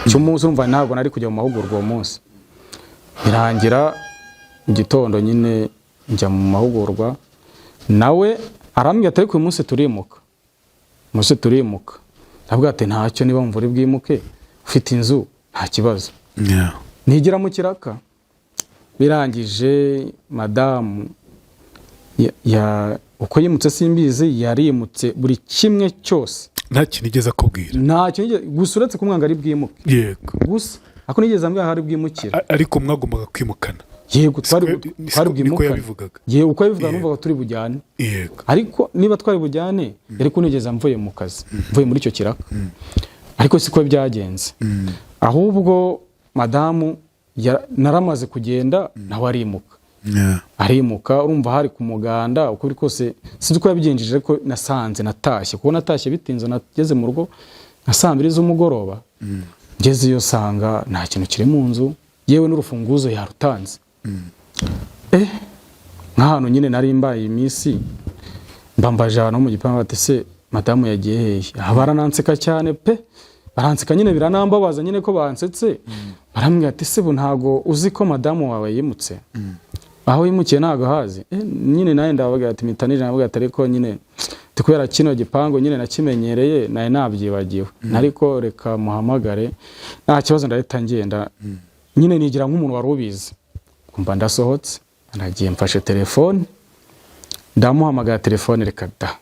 cy'umunsi, umva ntabwo nari kujya mu mahugurwa uwo munsi. Birangira mu gitondo nyine njya mu mahugurwa, nawe arambwira ati uyu munsi turimuka. Munsi turimuka. Ndavuga ati ntacyo, niba mva uri bwimuke ufite inzu nta kibazo. Nigira mu Kiraka. Birangije madamu uko yimutse simbizi, yarimutse buri kimwe cyose. Nta kintu igeze akubwira? Nta kintu, gusa uretse kumwanga ari bwimuke. Yego. Gusa ako nigeze ambwira hari bwimukira. Ariko mwagombaga kwimukana? Yego, twari bwimukana. Yego, uko yabivuga numvaga turi bujyane. Yego. Ariko niba twari bujyane, ariko nigeze mvuye mu kazi, mvuye muri icyo Kiraka. Ariko siko byagenze. Ahubwo madamu naramaze kugenda nawe arimuka. Arimuka, urumva hari ku muganda, uko biri kose sinzi ko yabigenjeje, ko nasanze natashye, kuko natashye bitinze, nageze mu rugo nka 2:00 z'umugoroba. Ngeze iyo sanga nta kintu kiri mu nzu, yewe n'urufunguzo yarutanze. Nk'ahantu nyine nari mbaye iminsi mbambaje ahantu mu gipangu, ati se madamu yagiye hehe? Barananseka cyane pe, baranseka nyine, biranambabaza nyine ko bansetse. Barambwira ati se ntago uzi ko madamu wawe yimutse? Aho yimukiye ntago hazi. Nyine naye ndavuga ati mitanije, navuga ati ariko nyine kubera kino gipangu nyine nakimenyereye, naye nabyibagiwe. Ariko reka muhamagare nta kibazo, ndahita ngenda. Nyine nigira nk'umuntu wari ubizi. Kumva ndasohotse, nagiye mfashe telefone, ndamuhamagara telefone reka da.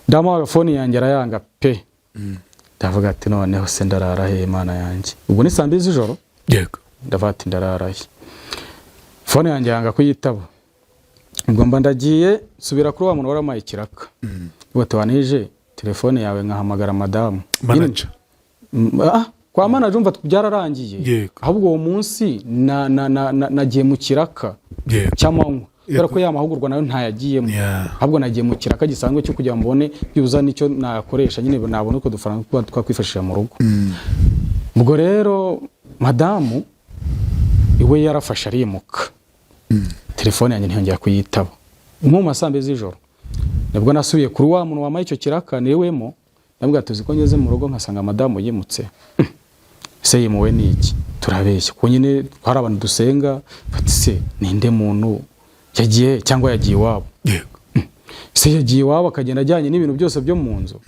Ndamuha phone yanjye arayanga pe. Ndavuga ati noneho se ndarara he Imana yanjye? Ubwo ni 2:00 z'ijoro. Yego. Ndavuga ati ndarara he. Phone yanjye yanga kuyitaba. Ubwo mba ndagiye subira kuri wa muntu waramaye Kiraka. Ubwo twanije telefone yawe nkahamagara madamu. Manager. Kwa manager umva byararangiye. Ahubwo uwo munsi nagiye mu Kiraka cy'amanywa. kubera ko ya mahugurwa nayo ntayagiyemo Yeah. ahubwo nagiye mu kiraka gisanzwe cyo kugira ngo mbone byuza nicyo nakoresha nyine nabona uko dufaranga twakwifashisha mu rugo. Ubwo rero madamu iwe yarafashe arimuka, telefone yanjye ntiyongera kuyitaba. Mu masambe z'ijoro nibwo nasubiye kuri wa muntu wamaye icyo kiraka niwemo, nabwo tuzi ko ngeze mu rugo nkasanga madamu yimutse. Se yimuwe niki? Turabeshya ko nyine hari abantu dusenga bati se ninde muntu yagiye cyangwa yagiye iwabo. Yego. Se yagiye iwabo akagenda ajyanye n'ibintu byose byo mu nzu.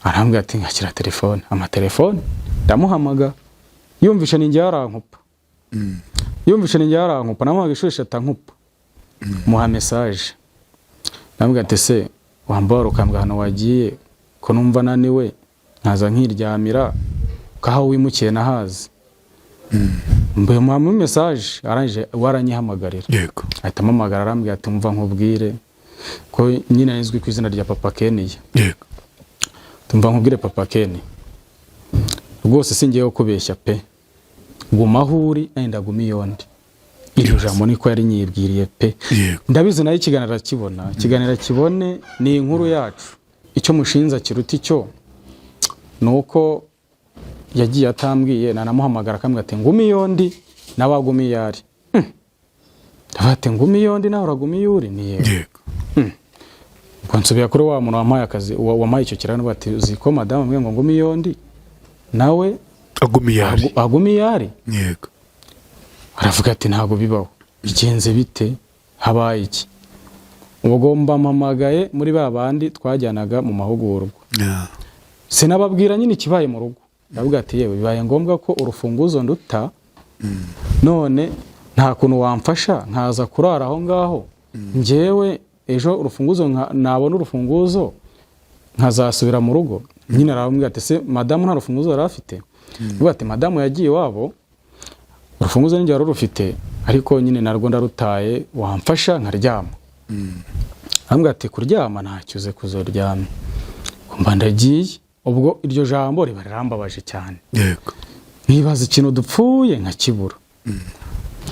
Arambwira ati nkakira telefone, amatelefone ndamuhamaga, yumvisha ninjye yarankupa. Yumvisha ninjye yarankupa, namuhaga ishuri atankupa. Muha message. Ndambwira ati se wambara ukambwa hano wagiye ko numva naniwe nkaza nkiryamira kaho wimukiye nahazi. Mbe muha message aranje waranyihamagarira. Yego. Ahita amamagara arambwira ati mva nkubwire ko nyine nizwi ku izina rya Papa Keniya. Yego. Tumva nkubwire Papa Keni, rwose singiye kubeshya pe, gumahuri nenda gumiyondi. Iryo jambo niko yari nyibwiriye pe. Yego. Ndabizi nayo ikiganiro kibona, ikiganiro kibone ni inkuru yacu. Icyo mushinza kiruta icyo nuko yagiye atambwiye, nanamuhamagara akambwira ati ngumiyondi nabagumiyari. Ndabate ngumiyondi nawe uragumiyuri ni yewe. Yego. Konsubira kuri wa muntu wamaye akazi wamaye icyo kirano bati uziko madame amwe ngo ngumiyondi nawe Agumiyari. agumiyari. Yego. Aravuga ati ntago bibaho. Bigenze bite? Habaye iki? Ubwo mpamagaye muri babandi twajyanaga mu mahugurwa. Yeah. Sinababwira nyine ikibaye mu rugo. Ndavuga ati yewe bibaye ngombwa ko urufunguzo nduta. None nta kuntu wamfasha nkaza kurara aho ngaho. Njyewe ejo urufunguzo nabona urufunguzo nkazasubira mu rugo. Nyine arambwira ati se madamu nta rufunguzo yarafite. Ndavuga ati madamu yagiye wabo. Urufunguzo ninjye rufite ariko nyine narwo ndarutaye wamfasha nkaryama. Ambwira ati kuryama ntacyuze kuzoryama. Kumba ndagiye ubwo iryo jambo riba rirambabaje cyane. Yego. Nibaza ikintu dupfuye nkakibura.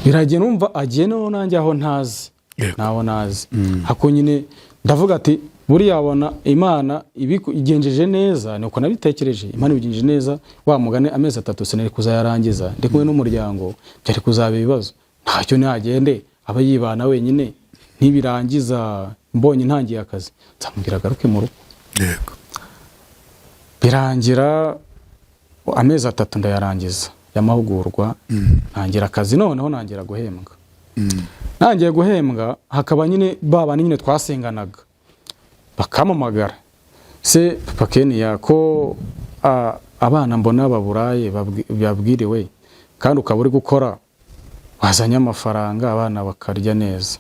Biragiye numva agiye no nanjye aho ntazi. Yego. Naho nazi. Hako nyine ndavuga ati buri yabona Imana igenjeje neza nuko nabitekereje. Imana igenjeje neza wa mugane amezi 3 seneri kuzayarangiza ndi kumwe n'umuryango byari kuzaba ibibazo. Ntacyo nagende aba yibana wenyine ntibirangiza mbonye ntangiye akazi nzamubwira garuke mu rugo. Yego. Birangira amezi 3 ndayarangiza yamahugurwa. Ntangira akazi noneho nangira guhembwa. Nangiye guhembwa hakaba nyine baba nyine twasenganaga bakamamagara se Papa Keniya ko abana mbona baburaye babwiriwe kandi ukaba uri gukora wazanye amafaranga abana bakarya neza.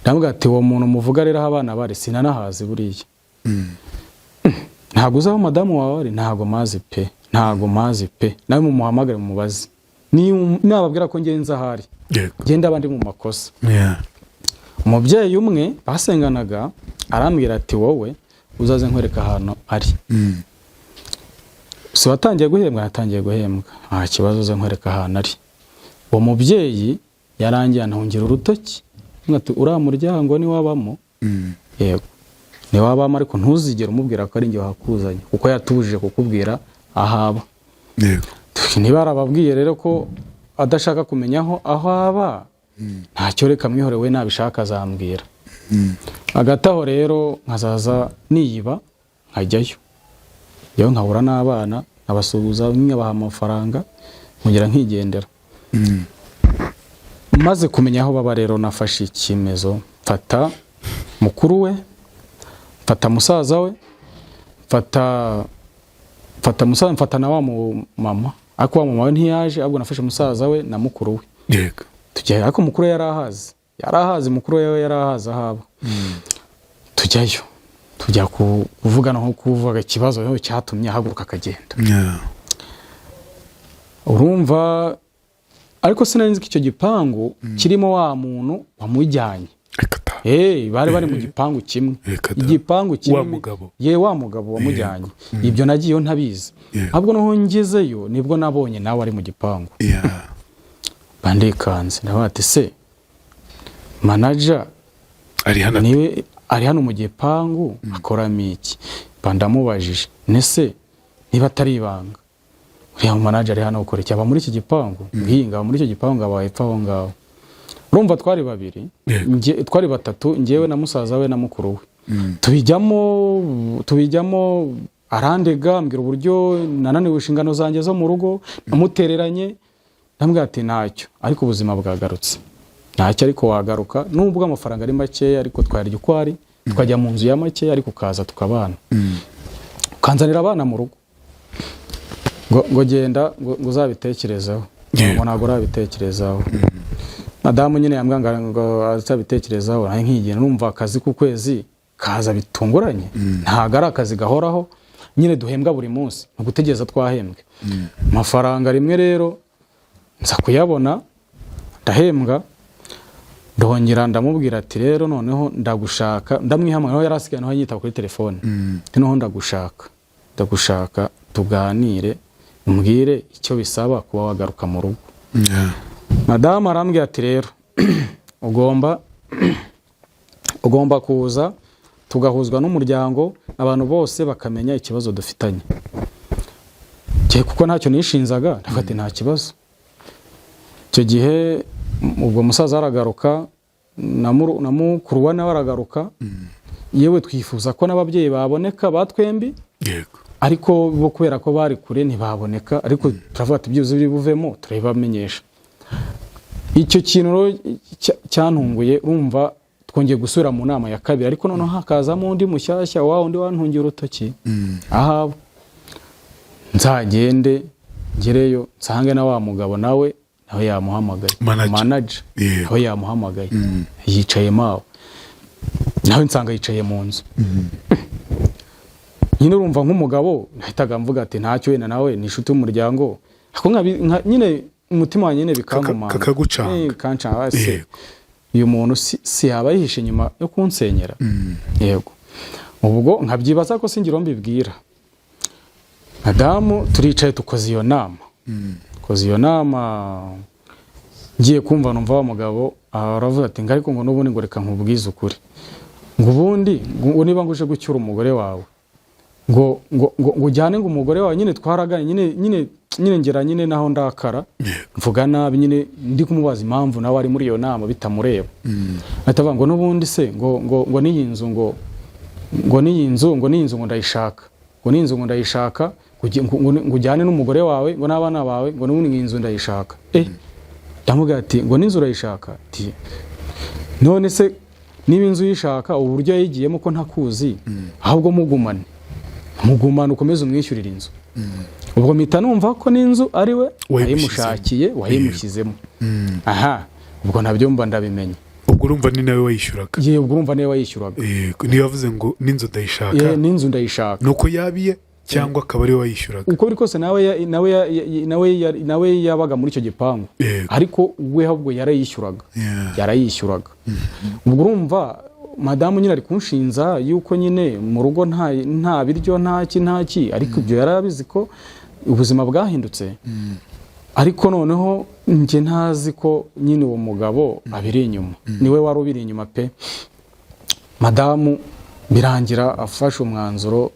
Ndambwira ati uwo muntu muvuga rero abana bari sinanahazi buriya. Ntago uzaho madamu wawe ari ntago mazi pe, ntago mazi pe, nawe mumuhamagare mumubaze nababwira ko ngenza ahari. Yego. Genda abandi mu makosa. Yeah. Umubyeyi umwe basenganaga arambwira ati wowe uzaze nkwereka ahantu ari. So watangiye guhembwa natangiye guhembwa. Nta kibazo uze nkwereka ahantu ari. Uwo mubyeyi yarangiye anahungira urutoki. Ngati ura muryango ni wabamo. Yego. Ni wabamo ariko ntuzigera umubwira ko ari nge wahakuzanye kuko yatubujije kukubwira ahaba. Yego. Niba arababwiye rero ko adashaka kumenyaho aho aba ntacyo reka mwihorewe nabishaka azambwira. Agataho rero nkazaza niyiba nkajyayo. Yewe nkahura n'abana abasuhuza nkabaha amafaranga nkongera nkigendera. Maze kumenya aho baba rero nafashe ikimezo mfata mukuru we, mfata musaza we, mfata na wa mama. Ako wa mama we ntiyaje ahubwo nafashe musaza we na mukuru we. Yego. Tujyayo ariko mukuru we yarahazi mukuru we yarahazi ahaba. Tujyayo tujya kuvugana nko kuvuga ikibazo cyo cyatumye ahaguruka akagenda. Yeah. Urumva ariko sinarinzi ko icyo gipangu kirimo wa muntu wamujyanye. Bari bari mu gipangu kimwe. Igipangu kimwe. Wa mugabo. Wa mugabo wamujyanye. Ibyo nagiyeyo ntabizi. Ahubwo naho ngezeyo nibwo nabonye nawe ari mu gipangu. Yeah. Bandekanze ndabati se manager ari hano mu gipangu akoramo iki? Bandamubajije nese niba atari ibanga uriya manager ari hano ukora iki? Aba muri iki gipangu nginga muri icyo gipangu aba hepfo aho ngaho. Urumva twari babiri, twari batatu, njyewe na musaza we na mukuru we. Tubijyamo arandega ambwira uburyo nananiwe inshingano zanjye zo mu rugo, namutereranye, ndambwira ati ntacyo, ariko ubuzima bwagarutse. Ntacyo ariko wagaruka, nubwo amafaranga ari make ariko twari ukwari, twajya mu nzu ya make ariko kaza tukabana. Kanzanira abana mu rugo. Ngo genda ngo uzabitekerezaho. Ngo ntago urabitekerezaho. Madamu nyine yambwanga ngo azabitekerezaho, naho nkigena numva akazi ku kwezi kaza bitunguranye. Ntago ari akazi gahoraho, nyine duhembwa buri munsi, no gutegereza twahembwe. Amafaranga rimwe rero nza kuyabona, ndahembwa, ndongera ndamubwira ati rero noneho ndagushaka, ndamwihamagara aho yarasigaye naho yita kuri telefone. Noneho ndagushaka tuganire, umbwire icyo bisaba kuba wagaruka mu rugo. Madamu arambwira ati rero ugomba kuza tugahuzwa n'umuryango, abantu bose bakamenya ikibazo dufitanye. Kuko ntacyo nishinzaga, ndafata nta kibazo. Icyo gihe ubwo musaza aragaruka, na mukuru we nawe aragaruka, yewe twifuza ko n'ababyeyi baboneka batwembi, ariko bo kubera ko bari kure ntibaboneka, ariko turavuga ati byuze biri buvemo turabamenyesha. Icyo kintu cyantunguye, urumva twongeye gusubira mu nama ya kabiri, ariko noneho hakazamo undi mushyashya wa undi wantungiye urutoki. Aha nzagende ngereyo nsange na wa mugabo nawe yamuhamagaye, manager nawe yamuhamagaye, yicaye mawe nawe nsanga yicaye mu nzu. Nyine urumva nk'umugabo nahitaga mvuga ati ntacyo wenda nawe ni inshuti y'umuryango, nyine umutima wa nyine bikankomanga kagucanga se uyu muntu si yaba yihishe nyuma yo kunsenyera. Yego, ubwo nkabyibaza ko singira mbibwira madamu. Turicaye tukoze iyo nama, ngiye kumva numva wa mugabo aravuga ati ariko ngo n'ubundi ngo reka nkubwize ukuri, ngo ubundi ngo niba nguje gucyura umugore wawe ngo ujyane ngo umugore wawe, nyine twaraganye nyine ngera nyine naho ndakara mvuga nabi, nyine ndi kumubaza impamvu nawe ari muri iyo nama bitamureba. Atavuga ngo n'ubundi se ngo niyi nzu ngo niyi nzu ngo ndayishaka, ngo niyi nzu ngo ndayishaka, ngo ujyane n'umugore wawe ngo n'abana bawe, ngo n'ubundi iyi nzu ndayishaka. Ndamubwira ati ngo n'inzu urayishaka? None se niba inzu yishaka uburyo yayigiyemo ko ntakuzi, ahubwo mugumane ukomeze umwishyurira inzu. Ubwo mpita numva ko n'inzu ari we wayimushakiye, wayimushyizemo. Aha, ubwo nabyo mba ndabimenye. Ubwo urumva ni nawe wayishyuraga? Ubwo urumva niwe wayishyuraga. Niba avuze ngo n'inzu ndayishaka, n'inzu ndayishaka, nuko yabiye cyangwa akaba ari we wayishyuraga? Uko biri kose nawe yabaga muri icyo gipangu, ariko we ahubwo yarayishyuraga. Ubwo urumva madamu nyine ari kunshinza yuko nyine mu rugo nta biryo ntaki, ariko ibyo yarabizi ko ubuzima bwahindutse. Ariko noneho njye ntazi ko nyine uwo mugabo abiri inyuma, niwe wari ubiri inyuma pe. Madamu birangira afashe umwanzuro,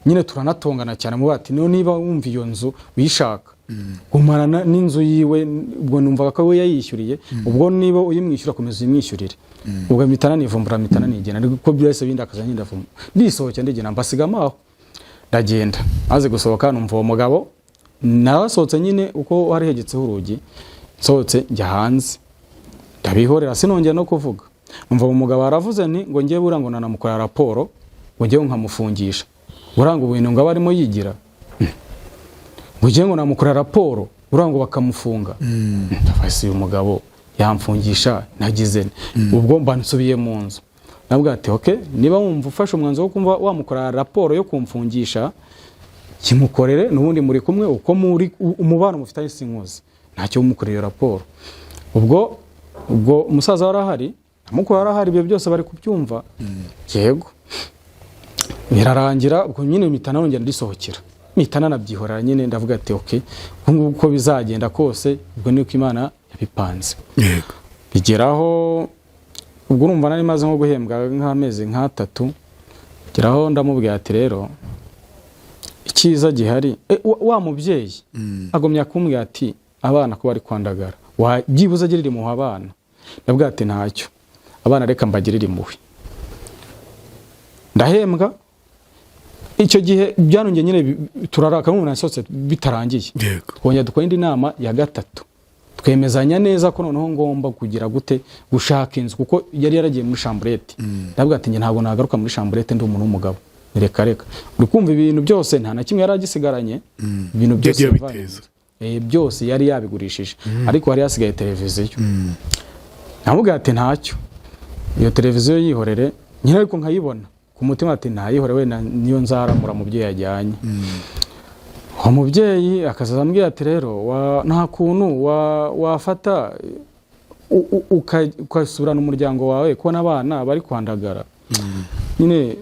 nyine turanatongana cyane mu bati niba wumva iyo nzu uyishaka gumana n'inzu yiwe. Ubwo numvaga ko we yayishyuriye, ubwo niba uyimwishyura komeza uyimwishyurire. Ubwo mitana nivumbura mitana nigena, ariko byose bindi akaza nyindavuma ndisohoke ndigena mbasigama aho ndagenda. Aze gusohoka numva uwo mugabo nasohotse nyine uko wari hegetseho urugi, sohotse njya hanze ndabihorera sinongera no kuvuga. Numva umugabo aravuze nti ngo ngiye burango nanamukora raporo ngo ngiye nkamufungisha, burango ubintu ngo abarimo yigira, ngo ngiye ngo namukora raporo burango bakamufunga. Ndafasi umugabo yamfungisha nagize. Ubwo mba nsubiye mu nzu, nabwo ati okay, niba wumva ufashe umwanzo wo kumva wamukora raporo yo kumfungisha kimukorere, n'ubundi muri kumwe uko muri umubano mufitanye sinkuzi, ntacyo umukoreye raporo. Ubwo umusaza warahari, amukora warahari, ibyo byose bari kubyumva. Yego, birarangira. Ubwo nyine mitana nongera ndisohokera, mitana nabyihorera nyine, ndavuga ati okay, ubwo uko bizagenda kose ubwo niko Imana yabipanze. Bigeraho ubwo urumva nari maze nko guhembwa nk'amezi nk'atatu, geraho ndamubwira ati rero icyiza gihari wa mubyeyi agomya kumbwira ati abana ko bari kwandagara byibuze agirira impuhwe abana. Ndabwira ati ntacyo, abana reka mbagirire impuhwe. Ndahembwa icyo gihe byanongeye nyine turaraka mu nasohotse bitarangiye. Twongera dukora indi nama ya gatatu, twemezanya neza ko noneho ngomba kugira gute gushaka inzu, kuko yari yaragiye muri chambrette. Ndabwira ati nge ntabwo nagaruka muri chambrette ndi umuntu w'umugabo, reka uri kumva ibintu byose nta na kimwe yari agisigaranye, ibintu byose byose yari yabigurishije, ariko hari hasigaye televiziyo. Namubwira ati ntacyo, iyo televiziyo yihorere nyine, ariko nkayibona ku mutima ati ntayihore wenda niyo nzaramura mubyeyi yajyanye. Umubyeyi akazambwira ati rero nta kuntu wafata ukasubirana umuryango wawe ko n'abana bari kwandagara. Nyine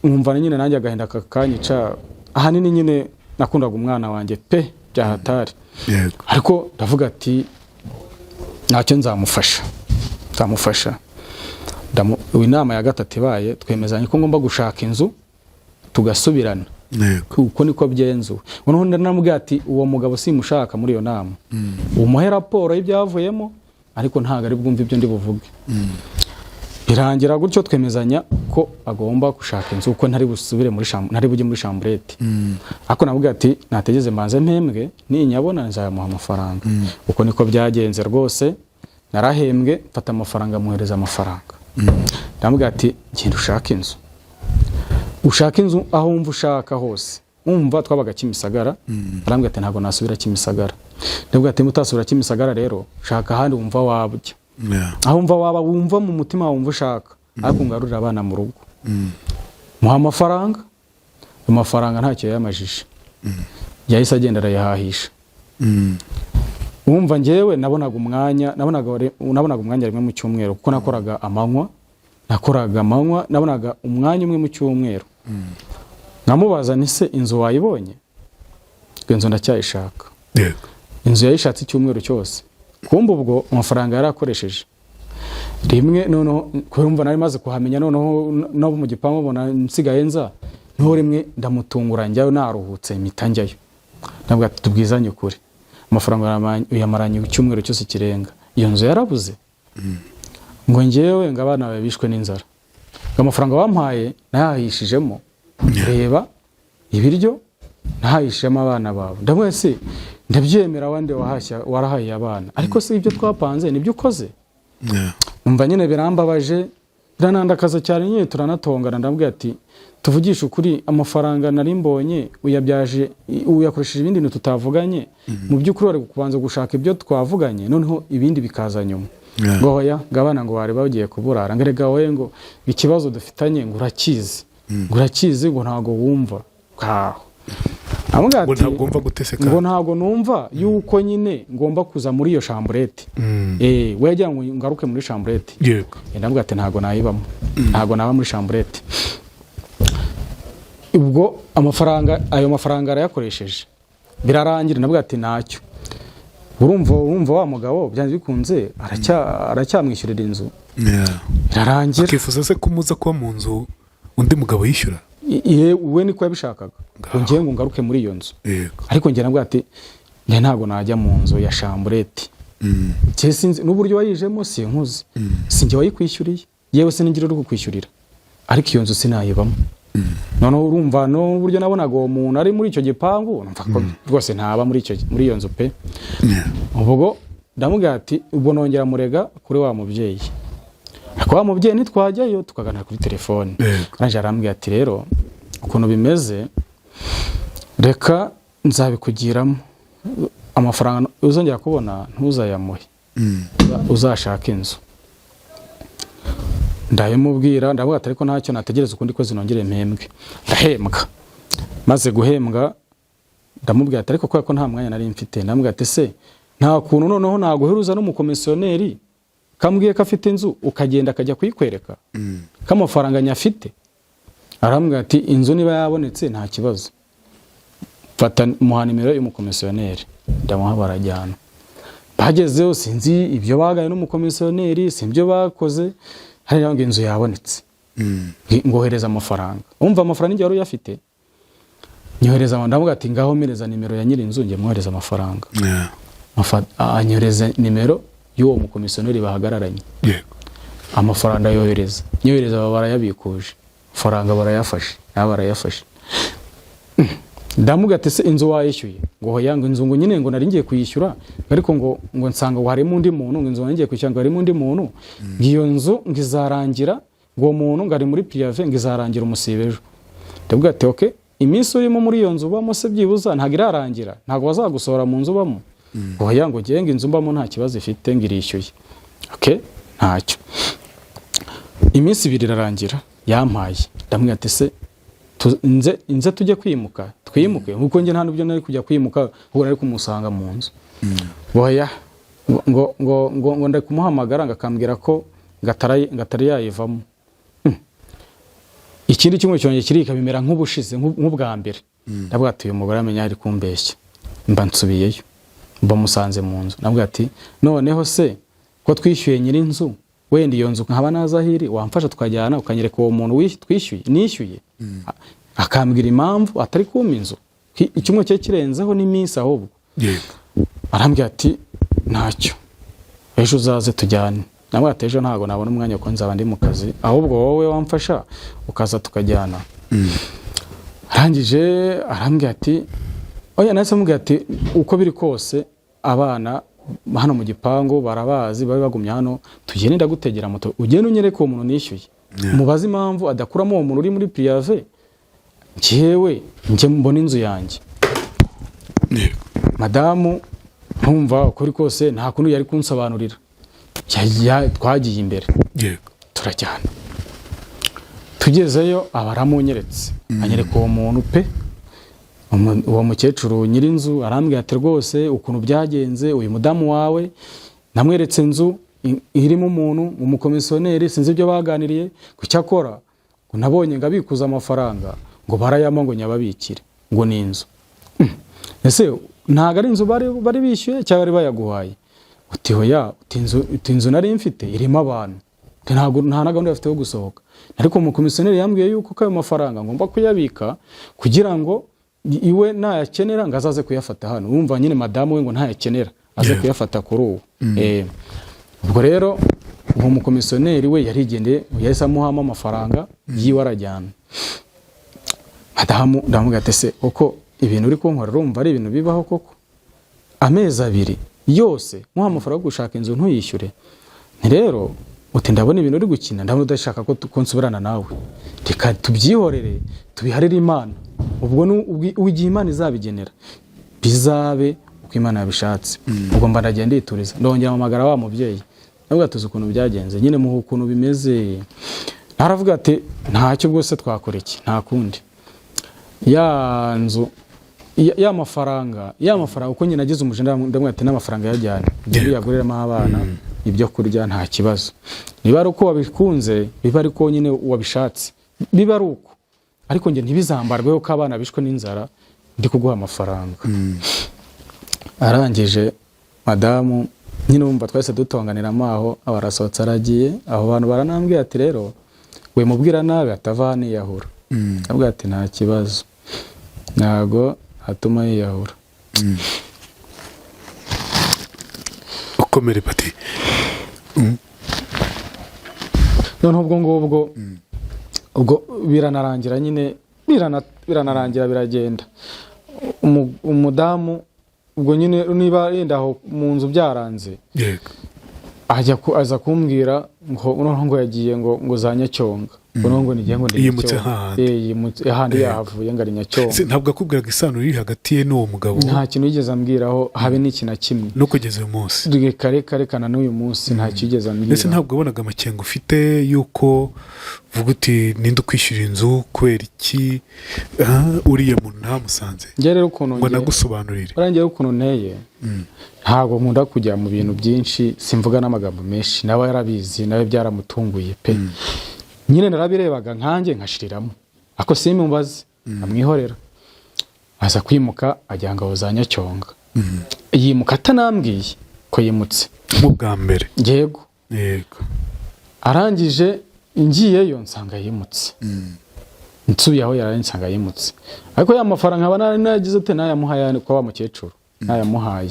nkumva nyine nanjye agahinda kakanyica, ahanini nyine nakundaga umwana wanjye pe byahatari. Ariko ndavuga ati ntacyo nzamufasha. Inama ya gatatu ibaye, twemezanye ko ngomba gushaka inzu tugasubirana. Uko niko byenzuwe. Noneho ndamubwira ati uwo mugabo simushaka muri iyo nama, umuhe raporo y'ibyavuyemo, ariko ntago ari bwumve ibyo ndi buvuge. Irangira gutyo twemezanya ko agomba gushaka inzu, uko ntari busubire muri ntari bujye muri chambrette. Ariko nabwira ati nategeze mbanze mpembwe, ninyabona nzayamuha amafaranga. Uko niko byagenze rwose, narahembwe mfata amafaranga muhereza amafaranga. Ndamubwira ati genda ushaka inzu aho wumva ushaka hose. Umva twabaga Kimisagara, arambwira ati ntago nasubira Kimisagara. Ndabwira ati mutasubira Kimisagara rero shaka ahandi wumva wabujya. Aho wumva mu mutima wumva ushaka, ariko ngarurira abana mu rugo. Muha amafaranga ntacyo yamajije. Yahise agenda arayahahisha. Umva ngewe nabonaga umwanya rimwe mu cyumweru, kuko nakoraga amanywa, nabonaga umwanya umwe mu cyumweru. Namubaza nti se inzu wayibonye? Inzu ndacyayishaka. Inzu yayishatse icyumweru cyose. Kumba ubwo amafaranga yarakoresheje. Rimwe noneho kumva nari maze kuhamenya, noneho nabo mu gipangu bona nsigaye nza, noneho rimwe ndamutungura njyayo naruhutse imitanjyayo. Nabwo tubwizanye ukuri, amafaranga yamaranye icyumweru cyose kirenga, iyo nzu yarabuze. Ngo ngewe ngabana babishwe n'inzara, amafaranga wampaye nayahishijemo, reba ibiryo nahishijemo abana bawe. Ndamwe se ndabyemera, wande warahaye abana, ariko se ibyo twapanze nibyo ukoze. Umva nyine birambabaje, biranandakaza cyane, nyine turanatongana. Ndambwira ati tuvugisha ukuri, amafaranga nari mbonye uyakoresheje ibindi bintu tutavuganye. Mu by'ukuri wari kubanza gushaka ibyo twavuganye, noneho ibindi bikaza nyuma. Ngo hoya ngabana ngo bari bagiye kuburara, ngarega wowe ngo ikibazo dufitanye ngo urakizi ngo ntago wumva. Ngo ntago numva yuko nyine ngomba kuza muri iyo chambrette. We yagira ngo ngaruke muri chambrette. Ndambwira ati ntago nayibamo, ntago naba muri chambrette. Ubwo ayo mafaranga arayakoresheje, birarangira. Ndambwira ati ntacyo, urumva wa mugabo byanze bikunze aracyamwishyurira inzu. Birarangira. Akifuza se kumuza kuba mu nzu undi mugabo yishyura? We niko yabishakaga, ngiye ngo ngaruke muri iyo nzu. Ariko ngira ngo ati ntago najya mu nzu ya chambrette. Sinzi n'uburyo wayijemo, sinkuzi, sinjye wayikwishyuriye, yewe siningire uri kukwishyurira, ariko iyo nzu sinayibamo. Noneho urumva n'uburyo nabonaga uwo muntu ari muri icyo gipangu, numva ko rwose ntaba muri iyo nzu pe. Ubwo ndamubwira ati ubwo nongera murega kuri wa mubyeyi. Wa mubyeyi nitwajyayo tukaganira kuri telefone. Aranje arambwira ati rero ukuntu bimeze, reka nzabikugiramo, amafaranga uzongera kubona ntuzayamuhe, uzashaka inzu. Ndabimubwira, ndavuga ati ariko ntacyo nategereza ukundi ko zinongere mpembwe. Ndahembwa, maze guhembwa ndamubwira ati ariko ko nta mwanya nari mfite. Ndamubwira ati se nta kuntu noneho naguheruza n'umukomisiyoneri kambwiye ko afite inzu ukagenda akajya kuyikwereka ko amafaranga nyafite? Arambwira ati inzu niba yabonetse nta kibazo, fata muha nimero y'umukomisiyoneri. Ndamuha, barajyana. Bagezeho sinzi ibyo bagaye n'umukomisiyoneri, si ibyo bakoze, hariya ngo inzu yabonetse ngohereza amafaranga umva amafaranga ngiye wari uyafite nyohereza ndavuga ati ngaho mereza nimero ya nyiri inzu ngiye mwohereza amafaranga anyohereza nimero y'uwo mukomisiyoneri bahagararanye amafaranga nyohereza barayabikuje amafaranga barayafashe ndamuga ati se inzu wayishyuye ngo hoya ngo inzu ngo nyine ngo nari ngiye kuyishyura ariko ngo nsanga ngo harimo undi muntu ngo inzu ngiye kwishyura ngo harimo undi muntu ngiyo nzu ngizarangira ngo muntu ngo ari muri prive ngizarangira umusibejo ndavuga ati okay iminsi urimo muri iyo nzu bamo se byibuza ntago irarangira ntago bazagusohora mu nzu bamo hoya ngo genge inzu mbamo nta kibazo ifite ngirishyuye okay ntacyo iminsi 2 irarangira yampaye ndamwe ati se nze tujye twimuke nkuko nge nta nubyo nari kujya kwimuka ahubwo nari kumusanga mu nzu boya ngo ndakumuhamagara ngakambwira ko ngatari yayivamo ikindi kimwe cyonye kirika bimera nk'ubushize nk'ubwa mbere ndavuga ati uyu mugore amenya ari kumbeshya mba nsubiyeyo mba musanze mu nzu ndavuga ati noneho se ko twishyuye nyiri inzu wenda iyo nzu nkaba nazahiri wamfasha tukajyana ukanyereka uwo muntu nishyuye akambwira impamvu atari kuma inzu icyumwe cye kirenzeho n'iminsi ahubwo arambwira ati ntacyo ejo uzaze tujyane namwe ati ejo ntago nabona umwanya ko nzaba ndi mu kazi ahubwo wowe wamfasha ukaza tukajyana arangije arambwira ati oya nase mubwira ati uko biri kose abana hano mu gipangu barabazi bari bagumye hano tugende ndagutegera moto ugende unyereke uwo muntu nishyuye mubaze impamvu adakuramo uwo muntu uri muri prive njyewe mbona inzu yanjye madamu ntumva ukuri kose nta kuntu yari kunsobanurira twagiye imbere turajyana tugezeyo abaramunyeretse anyereka uwo muntu pe uwo mukecuru nyiri inzu arambwira ati rwose ukuntu byagenze uyu mudamu wawe namweretse inzu irimo umuntu umukomisiyoneri sinzi ibyo baganiriye kucyakora ngo nabonye ngo abikuza amafaranga ngo barayama ngo nyababikire ngo ni inzu ese ntago ari inzu bari bishyuye cyangwa bari bayaguhaye uti hoya uti inzu nari mfite irimo abantu nta na gahunda bafite yo gusohoka ariko umukomisiyoneri yambwiye yuko ayo mafaranga ngomba kuyabika kugira ngo iwe nayakenera ngo azaze kuyafata hano wumva nyine madamu we ngo ntayakenera aze kuyafata kuri uwo ubwo rero uwo mukomisiyoneri we yarigendeye yahise amuhamo amafaranga yiwe arajyana madamu ndamuga ati se uko ibintu uri kunkora urumva ari ibintu bibaho koko amezi 2 yose muha amafaranga yo gushaka inzu ntuyishyure rero uti ndabona ibintu uri gukina ndabona udashaka ko nsubirana nawe reka tubyihorere tubiharire Imana ubwo ugiye Imana izabigenera bizabe uko Imana yabishatse ubwo mba ndagenda ituriza ndongera amagara wa mubyeyi navuga tuzi ukuntu byagenze nyine mu ukuntu bimeze naravuga ati ntacyo bwose twakora iki nta kundi ya nzu ya mafaranga uko nyine nagize umujenda ndamwe ati n'amafaranga yajyana ibyo yaguriramo abana ibyo kurya nta kibazo niba ari uko wabikunze biba ari ko nyine wabishatse biba ari uko ariko nge ntibizambarweho ko abana bishwe n'inzara ndi kuguha amafaranga arangije madamu nyine wumva twese dutonganira amaho abarasohotse aragiye aho bantu baranambwiye ati rero we mubwira nabi atavana yahura abwira ati nta kibazo ntago atuma yiyahura ukomere pati none ubwo biranarangira nyine biranarangira biragenda umudamu ubwo nyine niba yenda aho mu nzu byaranze aza kumbwira ngo yagiye ngo za Nyacyonga ngo nigiye ngo yimutse ahandi yahavuye ngo ari Nyacyonga ntabwo akubwiraga isano riri hagati ye n'uwo mugabo nta kintu yigeze ambwiraho habe n'iki na kimwe no kugeza uyu munsi karekana n'uyu munsi nta kigeze ambwira ese ntabwo wabonaga amakenga ufite yuko vuga uti ninde ukwishyura inzu kubera iki uriya muntu ntamusanze njye rero ukuntu ngo nagusobanurire barangiye ukuntu nteye ntabwo nkunda kujya mu bintu byinshi simvuga n'amagambo menshi nawe yarabizi nawe byaramutunguye pe nyine narabirebaga nkanjye nkashiriramo ako simumbaze amwihorera aza kwimuka ajya ngaho za Nyacyonga yimuka atanambwiye ko yimutse mu bwa mbere yego arangije ngiyeyo nsanga yimutse nsubiye aho yari nsanga yimutse ariko ya mafaranga aba nagize ute nayamuhaye kwa wa mukecuru nayamuhaye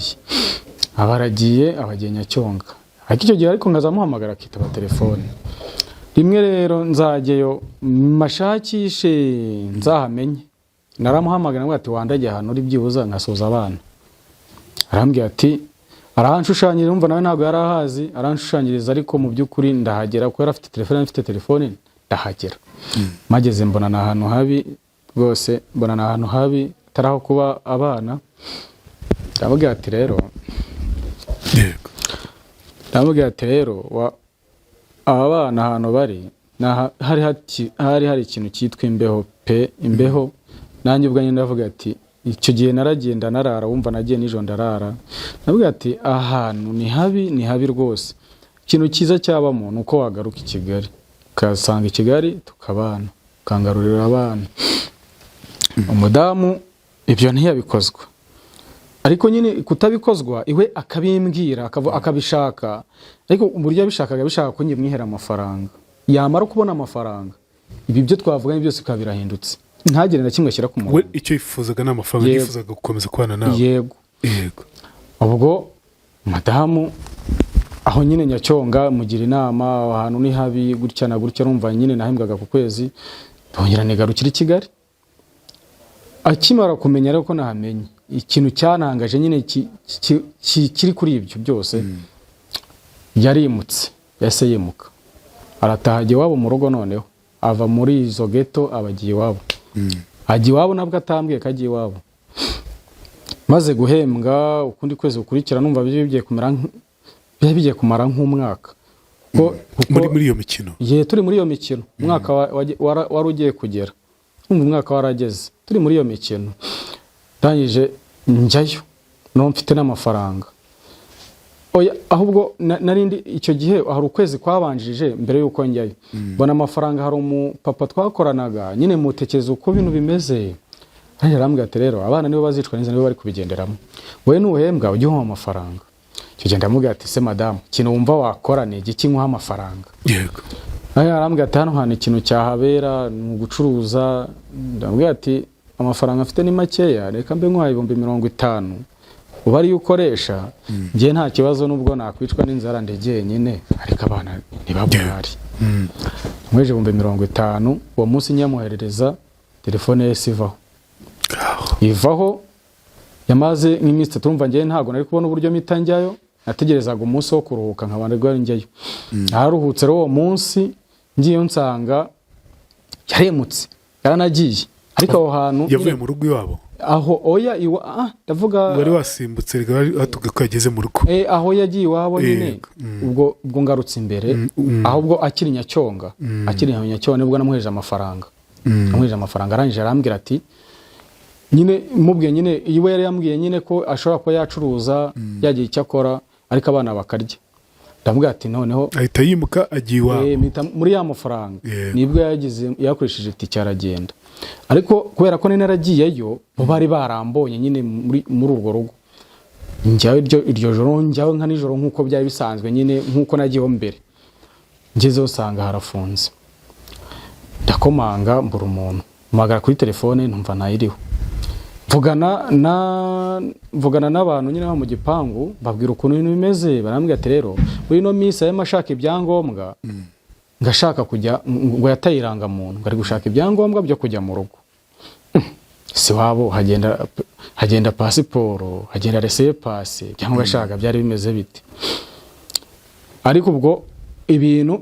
abaragiye abagiye Nyacyonga ariko icyo gihe ariko ngazamuhamagara akitaba telefone rimwe rero nzageyo mashakishe nzahamenye naramuhamagara ngo ati wandagiye ahantu uri byibuza nkasuza abana arambwira ati aranshushanyiriza umva nawe ntabwo yari ahazi aranshushanyiriza ariko mu by'ukuri ndahagera kuko yari afite telefone ndahagera mageze mbona na ahantu habi rwose mbona na ahantu habi taraho kuba abana ndabwira ati rero aba bana ahantu bari hari ikintu cyitwa imbeho pe imbeho nanjye ubwo nyine ndavuga ati icyo gihe naragenda narara wumva nagiye nijoro ndarara ndavuga ati ahantu ni habi rwose ikintu cyiza cyabamo ni uko wagaruka i Kigali ukasanga i Kigali tukabana ukangarurira abana umudamu ibyo ntiyabikozwa ariko nyine kutabikozwa iwe akabimbwira akabishaka ariko uburyo yabishakaga bishaka ko nyimwihera amafaranga yamara kubona amafaranga ibi byo twavuganye byose kabirahindutse ntagire na kimwe ashyira ku murongo we icyo yifuzaga n'amafaranga yifuzaga gukomeza kubana nawe yego ubwo madamu aho nyine Nyacyonga mugira inama ahantu ni habi gutya na gutya numva nyine nahembwaga ku kwezi tongera nigarukira i Kigali akimara kumenya rero ko nahamenye ikintu cyanangaje nyine kiri kuri ibyo byose yarimutse yase yimuka arataha agiye iwabo mu rugo noneho ava muri izo ghetto abagiye iwabo agiye iwabo nabwo atambwiye ko agiye iwabo maze guhembwa ukundi kwezi gukurikira numva bigiye kumara nk'umwaka muri iyo mikino turi muri iyo mikino umwaka wari ugiye kugera umwaka warageze turi muri iyo mikino ndangije njyayo no mfite n'amafaranga ahubwo narindi icyo gihe hari ukwezi kwabanjije mbere yuko njyayo mbona amafaranga hari umupapa twakoranaga nyine mutekereza uko bintu bimeze arambwira ati rero abana nibo bazicwa neza nibo bari kubigenderamo wowe nuhembwa ujye uha amafaranga icyo gihe ndamubwira ati se madamu kintu wumva wakora ni igiki nkuha amafaranga yego arambwira ati hano hantu ikintu cyahabera ni ugucuruza ndamubwira ati amafaranga afite ni makeya reka mbe nkwaye 50,000 uba ari ukoresha ngiye nta kibazo nubwo nakwicwa n'inzara ndegeye nyine ariko abana ntibabwari mweje 50,000 uwo munsi nyamuherereza telefone ye ivaho yamaze nk'iminsi turumva ngiye ntago nari kubona uburyo mpita njyayo nategerezaga umunsi wo kuruhuka nkabana rwari njyayo naruhutse uwo munsi ngiye nsanga yaremutse yaranagiye ariko aho hantu yavuye mu rugo iwabo aho oya ndavuga wari wasimbutse atuga ko yageze mu rugo aho yagiye iwabo nyine ubwo ngarutse imbere ahubwo akiri Nyacyonga nibwo namuheje amafaranga arangije arambwira ati nyine mubwiye nyine iwe yari yambwiye nyine ko ashobora kuba yacuruza yagiye icyo akora ariko abana bakarya ndamubwira ati noneho ahita yimuka agiye iwabo muri ya mafaranga nibwo yakoresheje itike aragenda ariko kubera ko naragiyeyo bo bari barambonye nyine muri urwo rugo njyawe iryo joro njyawe nka nijoro nk'uko byari bisanzwe nyine nk'uko nagiyeho mbere ngezeho usanga harafunze ndakomanga mbura umuntu mpamagara kuri telefone numva ntayiriho mvugana n'abantu nyine mu gipangu babwira ukuntu ibintu bimeze barambwira ati rero muri ino minsi arimo ashaka ibyangombwa ngashaka kujya ngo yataye irangamuntu ngo ari gushaka ibyangombwa byo kujya mu rugo si wabo hagenda pasiporo hagenda resepase cyangwa ashaka byari bimeze bite ariko ubwo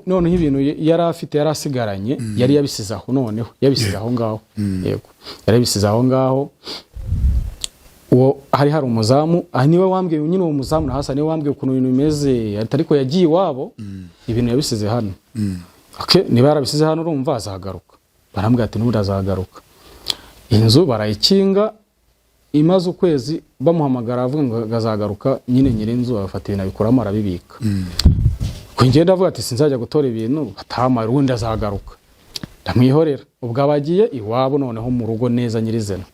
noneho ibintu yari afite yari asigaranye yari yabisize aho noneho yabisize aho ngaho yego yari yabisize aho ngaho uwo hari umuzamu niwe wambwiye nyine uwo muzamu na hasa niwe wambwiye ukuntu ibintu bimeze ariko yagiye iwabo ibintu yabisize hano niba yarabisize hano urumva azagaruka barambwira ati n'ubundi azagaruka inzu barayikinga imaze ukwezi bamuhamagara avuga ngo azagaruka nyine nyir'inzu abafata ibintu abikuramo arabibika ngenda avuga ati sinzajya gutora ibintu atamara ubundi azagaruka ndamwihorera ubwo abagiye iwabo noneho mu rugo neza nyirizena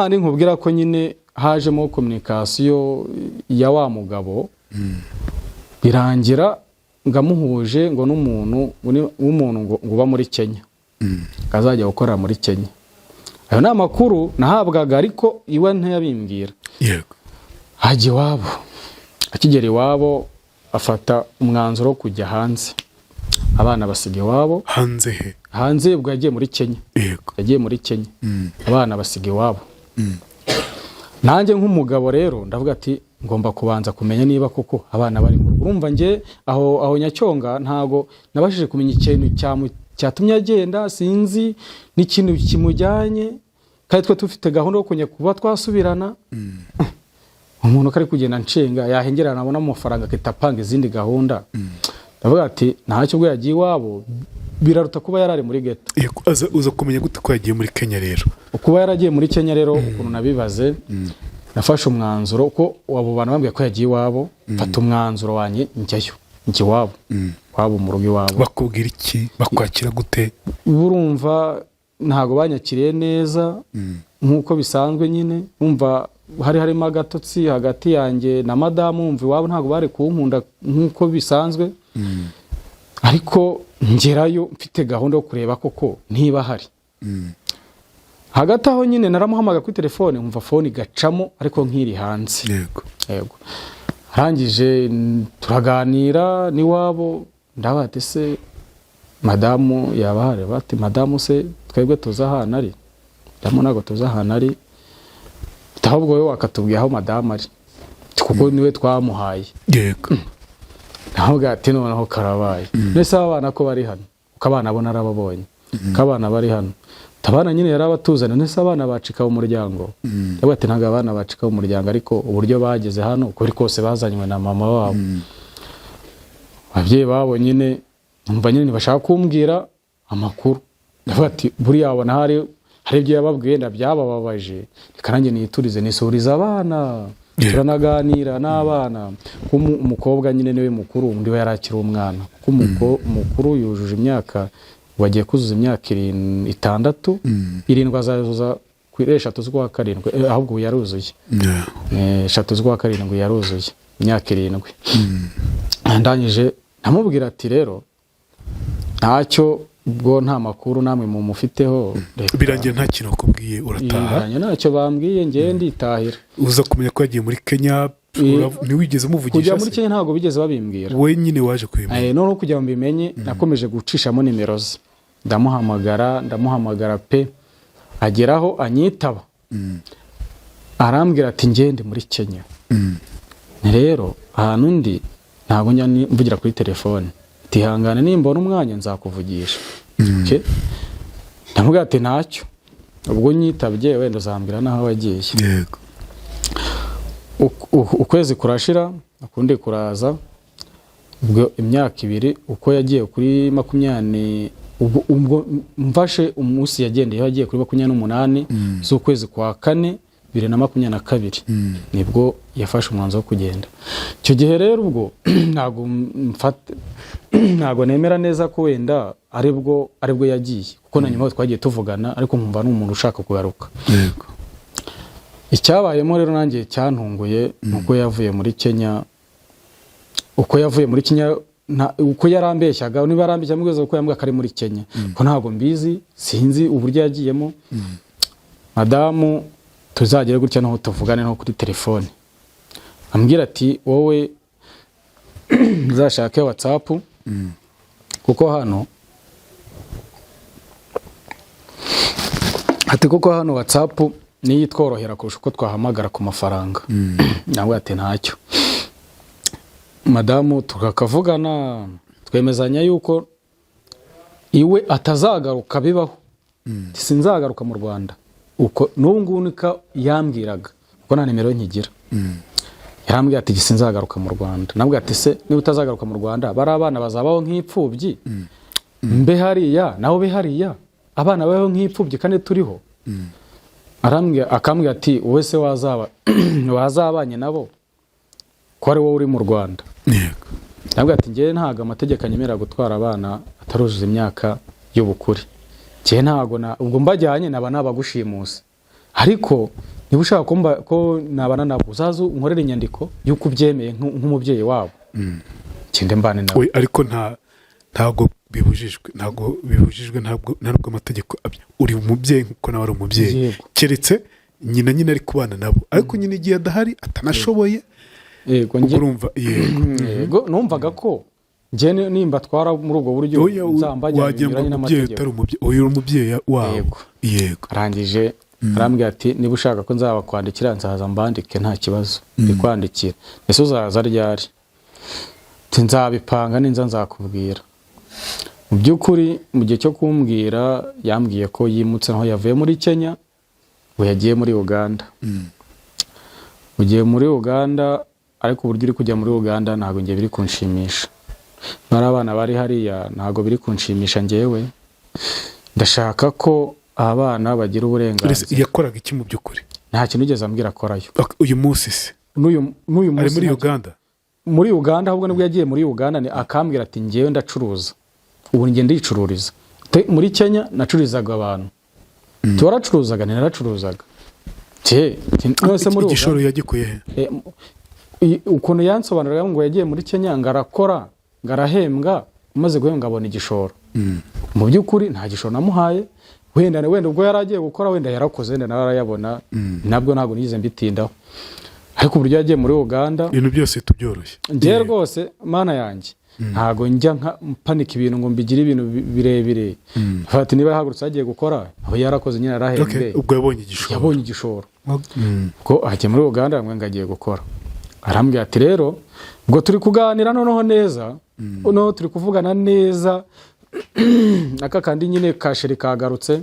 ni nkubwira ko nyine hajemo communication ya wa mugabo birangira ngamuhuje ngo n'umuntu w'umuntu ngo uba muri Kenya kazajya gukora muri Kenya. Ayo ni amakuru nahabwaga ariko iwe ntiyabimbwira. Yego. Hajya iwabo, akigera iwabo afata umwanzuro wo kujya hanze, abana basiga iwabo. Hanze he? Hanze ubwo yagiye muri Kenya. Yego. Yagiye muri Kenya, abana basiga iwabo. Nanjye nk'umugabo rero ndavuga ati ngomba kubanza kumenya niba koko abana bari. Urumva nge aho Nyacyonga ntago nabashije kumenya ikintu cyatumye agenda, sinzi n'ikintu kimujyanye, kandi twe tufite gahunda yo kunya kuba twasubirana. Umuntu kari kugenda nshenga yahengerana abona amafaranga akitapanga izindi gahunda. Ndavuga ati ntacyo bwo yagiye iwabo biraruta kuba yarari muri ghetto. Uza kumenya gute ko yagiye muri Kenya rero? Kuba yaragiye muri Kenya rero ukuntu nabibaze, nafashe umwanzuro ko abo bantu bambwiye ko yagiye iwabo, mfata umwanzuro wanye njyayo, njye iwabo, wabo mu rugo iwabo. Bakubwira iki? Bakwakira gute? Urumva ntago banyakiriye neza nkuko bisanzwe nyine. Umva harimo agatotsi hagati yanjye na madamu, umva iwabo ntago bari kunkunda nkuko bisanzwe. Ariko ngerayo mfite gahunda yo kureba koko niba hari. Hagati aho nyine naramuhamaga kuri telefone, umva phone igacamo ariko nkiri hanze. Yego. Arangije turaganira niwabo, ndabate se madamu yabahare, bati madamu se twebwe tuza hana ari. Ndamu nago tuza hana ari. Ahubwo we wakatubwiye aho madamu ari, kuko niwe twamuhaye. Yego. Ahubwo ati noneho karabaye. Nese abana ko bari hano, ukabana abona arababonye. Kabana bari hano. Tabana nyine yarabatuzana, nese abana bacika umuryango. Yabwo ati ntaga abana bacika umuryango, ariko uburyo bageze hano uko kose bazanywe na mama wabo. Ababyeyi babo nyine umva nyine bashaka kumbwira amakuru. Ndavuga ati buriya abona hari ibyo yababwiye ndabyabababaje, kanange niturize nisuriza abana. Turanaganira n'abana. Umukobwa nyine niwe mukuru, undi we yarakira umwana. Kuko mukuru yujuje imyaka, wagiye kuzuza imyaka 6, 7 azazuza kwiresha tuzwa 7, ahubwo yaruzuye. 3 zwa 7 yaruzuye imyaka 7. Ndangije namubwira ati rero ntacyo ubwo nta makuru namwe mu mufiteho. Birangiye nta kintu akubwiye urataha? Birangiye ntacyo bambwiye, ngiye nditahira. Uza kumenya ko yagiye muri Kenya, ntiwigeze muvugisha? Kujya muri Kenya ntago bigeze babimbwira. We nyine waje kubimenya? None kujya mbimenye nakomeje gucishamo nimero ze. Ndamuhamagara pe, ageraho anyitaba. Arambwira ati ngende muri Kenya. Rero ahantu ndi ntago njya mvugira kuri telefone. Tihangane nimbona umwanya nzakuvugisha. Okay? Ndamubwira ati ntacyo. Ubwo nyitabye wenda uzambwira naho wagiye. Yego. Ukwezi kurashira, akundi kuraza. Ubwo imyaka 2 uko yagiye kuri 20, ubwo mfashe umunsi yagendeye yagiye kuri 28 z'ukwezi kwa 4 2022 nibwo yafashe umwanzo wo kugenda. Icyo gihe rero ubwo ntago nemera neza ko wenda aribwo yagiye, kuko na nyuma twagiye tuvugana, ariko nkumva n'umuntu ushaka kugaruka. Yego. Icyabayemo rero nanjye cyantunguye nuko yavuye muri Kenya. Uko yavuye muri Kenya uko yarambeshyaga, niba arambeshya mugeze uko yambwa kari muri Kenya, ko ntago mbizi, sinzi uburyo yagiyemo. Madamu tuzagere gutya naho tuvugane no kuri telefone, ambwira ati wowe zashake WhatsApp, kuko hano WhatsApp niyo itworohera kurusha uko twahamagara ku mafaranga. Nawe ati ntacyo. Madamu tukakavugana, twemezanya yuko iwe atazagaruka bibaho. Sinzagaruka mu Rwanda. Uko n'ubungunika yambwiraga, kuko nta nimero nkigira. Yarambwiye ati sinzagaruka mu Rwanda. Nabwo ati se niba utazagaruka mu Rwanda, bari abana bazabaho nk'ipfubyi. Mbe hariya naho be hariya, abana baho nk'ipfubyi kandi turiho. Akambwira ati wowe se wazabanye nabo ko ari wowe uri mu Rwanda. Yego. Nabwo ati ngiye ntago amategeko anyemera gutwara abana ataruzuza imyaka y'ubukure. Ngiye ntago ubwo mbajyanye naba nabagushimusa, ariko niba ushaka ko nabana nabo uzazu nkorera inyandiko y'uko ubyemeye nk'umubyeyi wabo. ikindi mbane nawe. we ariko ntabwo bibujijwe ntabwo amategeko uri umubyeyi nkuko nawe ari umubyeyi, Yego. keretse nyina ari kubana nabo, ariko nyina igihe adahari atanashoboye, Yego, ubwo urumva yego numvaga ko njye nimba twara muri ubwo buryo nzambajya wagira ngo umubyeyi utari umubyeyi, uyu uri umubyeyi wawe. Yego. arangije arambwira ati niba ushaka ko nzabakwandikira nzaza mbandike nta kibazo bikwandikira, ese uzaza ryari? Nzabipanga ninza nzakubwira. Mu by'ukuri mu gihe cyo kumbwira yambwiye ko yimutse aho yavuye muri Kenya we yagiye muri Uganda. Ugiye muri Uganda, ariko uburyo uri kujya muri Uganda ntabwo ngiye biri kunshimisha. Bari abana bari hariya ntabwo biri kunshimisha njyewe. Ndashaka ko abana bagira uburenganzira. Yakoraga iki mu by'ukuri? Nta kintu ugeze ambwira akorayo. Uyu munsi se n'uyu munsi ari muri Uganda? Muri Uganda, ahubwo nibwo yagiye muri Uganda akambwira ati ngewe ndacuruza, ubu njye ndicururiza. Muri Kenya nacururizaga abantu, twaracuruzaga naracuruzaga. Nose muri igishoro yagikuye he? Ukuntu yansobanurira ngo yagiye muri Kenya ngarakora ngarahembwa, umaze guhembwa abona igishoro. Mu by'ukuri nta gishoro namuhaye, wenda ubwo yaragiye gukora wenda yarakoze wenda narayabona, nabwo ntabwo nigeze mbitindaho. Ariko uburyo yagiye muri Uganda ibintu byose tubyoroshye njye rwose mana yanjye ntago njya panika ibintu ngo mbigire ibintu birebire. Fati niba yahagurutse agiye gukora aho yarakoze nyine arahembwe, ubwo yabonye igishoro ko agiye muri Uganda ngo agiye gukora. Arambwira ati rero ubwo turi kuganira noneho neza, noneho turi kuvugana neza aka kandi nyine kasheri kagarutse.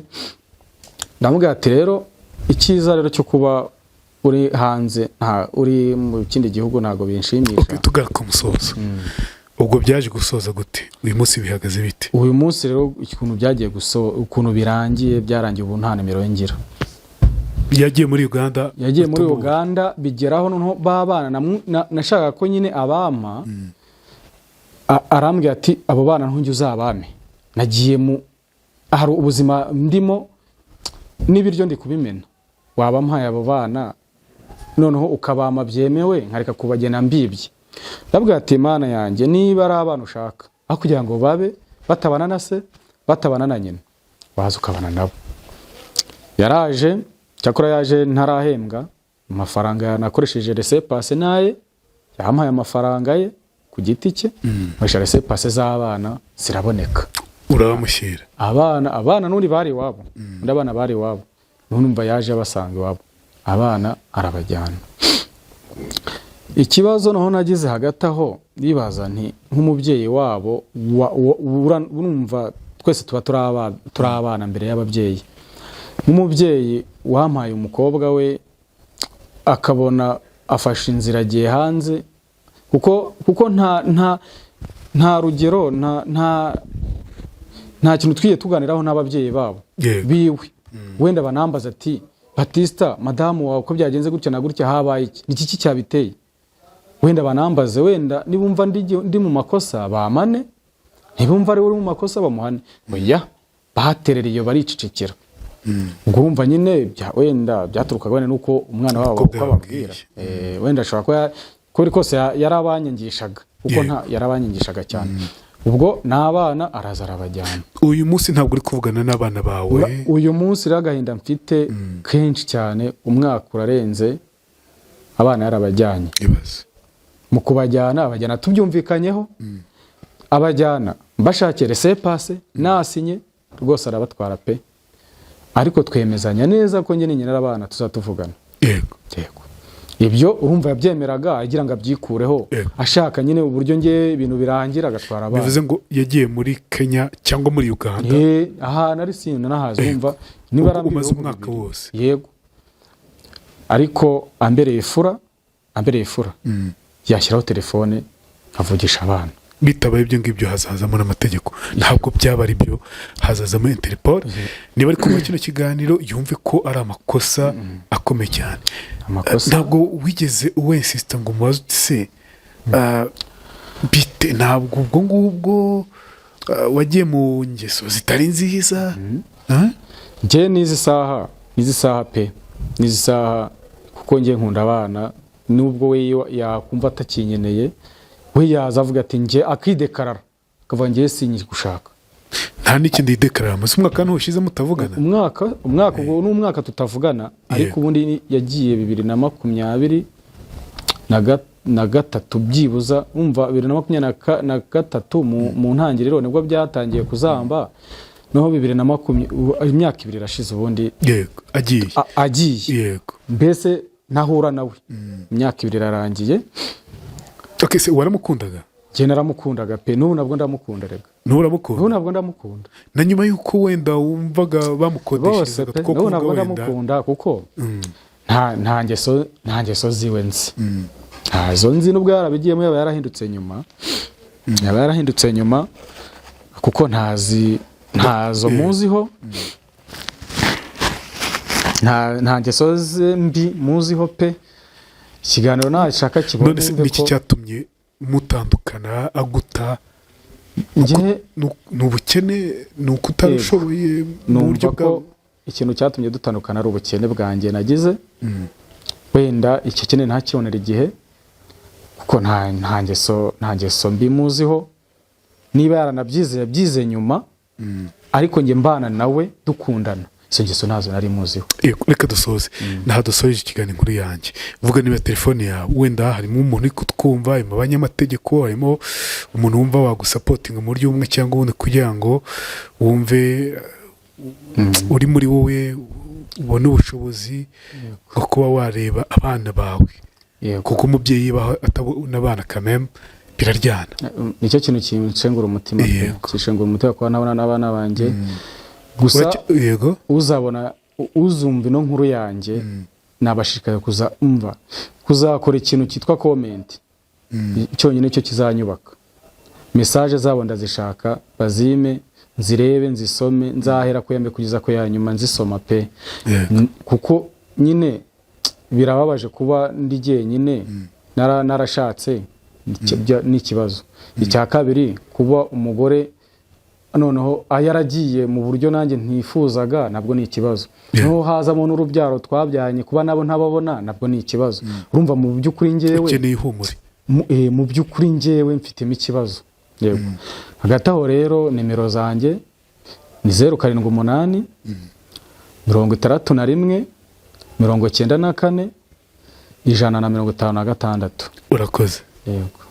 Ndamubwira ati rero icyiza rero cyo kuba uri hanze uri mu kindi gihugu ntago binshimisha. Tugaruka umusozo, ubwo byaje gusoza gute? Uyu munsi bihagaze bite? Uyu munsi rero ikintu byagiye ukuntu byarangiye ubu nta nimero ngira. Yagiye muri Uganda bigeraho noneho babana nashaka ko nyine abama. Arambwira ati abo bana ntunjye uzabame, nagiye hari ubuzima ndimo n'ibiryo ndi kubimena, waba mpaye abo bana noneho ukabama byemewe nkareka kubagena mbibye. Ndabwira ati mana yanjye niba ari abana ushaka aho kugira ngo babe batabana na se batabana na nyina, waza ukabana nabo. Yaraje cyakora yaje ntarahembwa, amafaranga nakoresheje laissez-passer naye yampaye amafaranga ye ku giti cye, nkoresha laissez-passer z'abana ziraboneka. Urabamushyira abana n'undi bari iwabo, abana bari iwabo, numva yaje abasanga iwabo, abana arabajyana. Ikibazo naho nagize hagati aho bibaza nti nk'umubyeyi wabo urumva twese tuba turi abana mbere y'ababyeyi. Nk'umubyeyi wampaye umukobwa we akabona afashe inzira agiye hanze, kuko nta rugero nta kintu twiye tuganiraho n'ababyeyi babo biwe. Wenda banambaza ati Batista madamu wawe uko byagenze gutya na gutya habaye iki, ni iki cyabiteye? Wenda banambaze, wenda nibumva ndi mu makosa bamane, nibumva ari uri mu makosa bamuhane. Oya, baterereye baricicikira. Ngumva nyine wenda byaturukaga wenda nuko umwana wabo uko babwira, wenda ashobora ko kose yarabanyangishaga, kuko yarabanyangishaga cyane. Ubwo n'abana araza arabajyana. Uyu munsi ntabwo uri kuvugana n'abana bawe? Uyu munsi ragahinda mfite kenshi cyane, umwaka urarenze abana yarabajyanye. Mu kubajyana abajyana tubyumvikanyeho, abajyana mbashakire laissez-passer nasinye rwose arabatwara pe, ariko twemezanya neza ko nyine nyina abana tuzatuvugana. Yego. Ibyo urumva yabyemeraga agira ngo abyikureho, ashaka nyine uburyo nge ibintu birangira agatwara abana. Bivuze ngo yagiye muri Kenya cyangwa muri Uganda? Ahantu ari sinzi nahazi, umva niba umaze umwaka wose. Yego. Ariko ambereye ifura yashyiraho telefone avugisha abana. Bitabaye ibyo ngibyo hazazamo n'amategeko, ntabwo byaba ari byo, hazazamo Interpol. Niba ari kumva kino kiganiro yumve ko ari amakosa akomeye cyane. Ntabwo wigeze uwensista ngo mubaze se bite, ntabwo ubwo ngubwo wagiye mu ngeso zitari nziza? Njye n'izi saha pe, n'izi saha kuko njye nkunda abana, nubwo we yakumva atakinyeneye we yaza avuga ati nge akidekarara akavuga ngewe sinyiri gushaka nta n'ikindi yidekarara amaze umwaka ntushize mutavugana umwaka ubwo ni umwaka tutavugana ariko ubundi yagiye 2023 byibuza umva 2023 mu ntangiriro nibwo byatangiye kuzamba noho 2020 imyaka 2 irashize ubundi yego agiye yego mbese ntahura nawe imyaka 2 irarangiye. Okay, se waramukundaga? Je naramukundaga pe n'ubu nabwo ndamukunda rega. Nturamukunda? N'ubu nabwo ndamukunda. Na nyuma yuko wenda wumvaga bamukodesha n'ubu nabwo ndamukunda kuko nta ngeso ziwe nzi. Ntazo nzi nubwo yarabigiyemo yaba yarahindutse nyuma kuko ntazo muziho nta ngeso mbi muziho pe. Ikiganiro nashaka kibone none niki cyatumye mutandukana aguta n'ubukene n'ukutarushoboye mu buryo bwa ikintu cyatumye dutandukana ari ubukene bwanjye nagize wenda icyo kene ntakibonera igihe kuko nta ngeso mbi muziho niba yaranabyize yabyize nyuma ariko nge mbana nawe dukundana izo ngeso nazo nari muziho. Reka dusoze dusoje ikiganiro inkuru yanjye vuga niba telefone yawe wenda harimo umuntu uri kutwumva harimo abanyamategeko harimo umuntu wumva wagusapotinga mu buryo bumwe cyangwa ubundi kugira ngo wumve uri muri wowe ubone ubushobozi bwo kuba wareba abana bawe kuko umubyeyi atabona abana kameme biraryana. Nicyo kintu kinshengura umutima kishengura umutima kwa nabona n'abana banjye gusa yego uzabona uzumva no nkuru yanjye nabashikaye kuzakora ikintu cyitwa comment cyonyine cyo kizanyubaka message zabo ndazishaka bazime nzirebe nzisome nzahera kuyambe kugeza ko yanyuma nzisoma pe kuko nyine birababaje kuba ndi jyenyine narashatse n'ikibazo. Icya kabiri kuba umugore noneho ayaragiye mu buryo nanjye ntifuzaga nabwo ni ikibazo. No hazamo n'urubyaro twabyanye kuba nabo ntababona nabwo ni ikibazo. Urumva mu by'ukuri ngewe ukeneye ihumure mu by'ukuri ngewe mfitemo ikibazo. Yego hagati aho rero nimero zanjye ni 078 61 94 156. urakoze. Yego.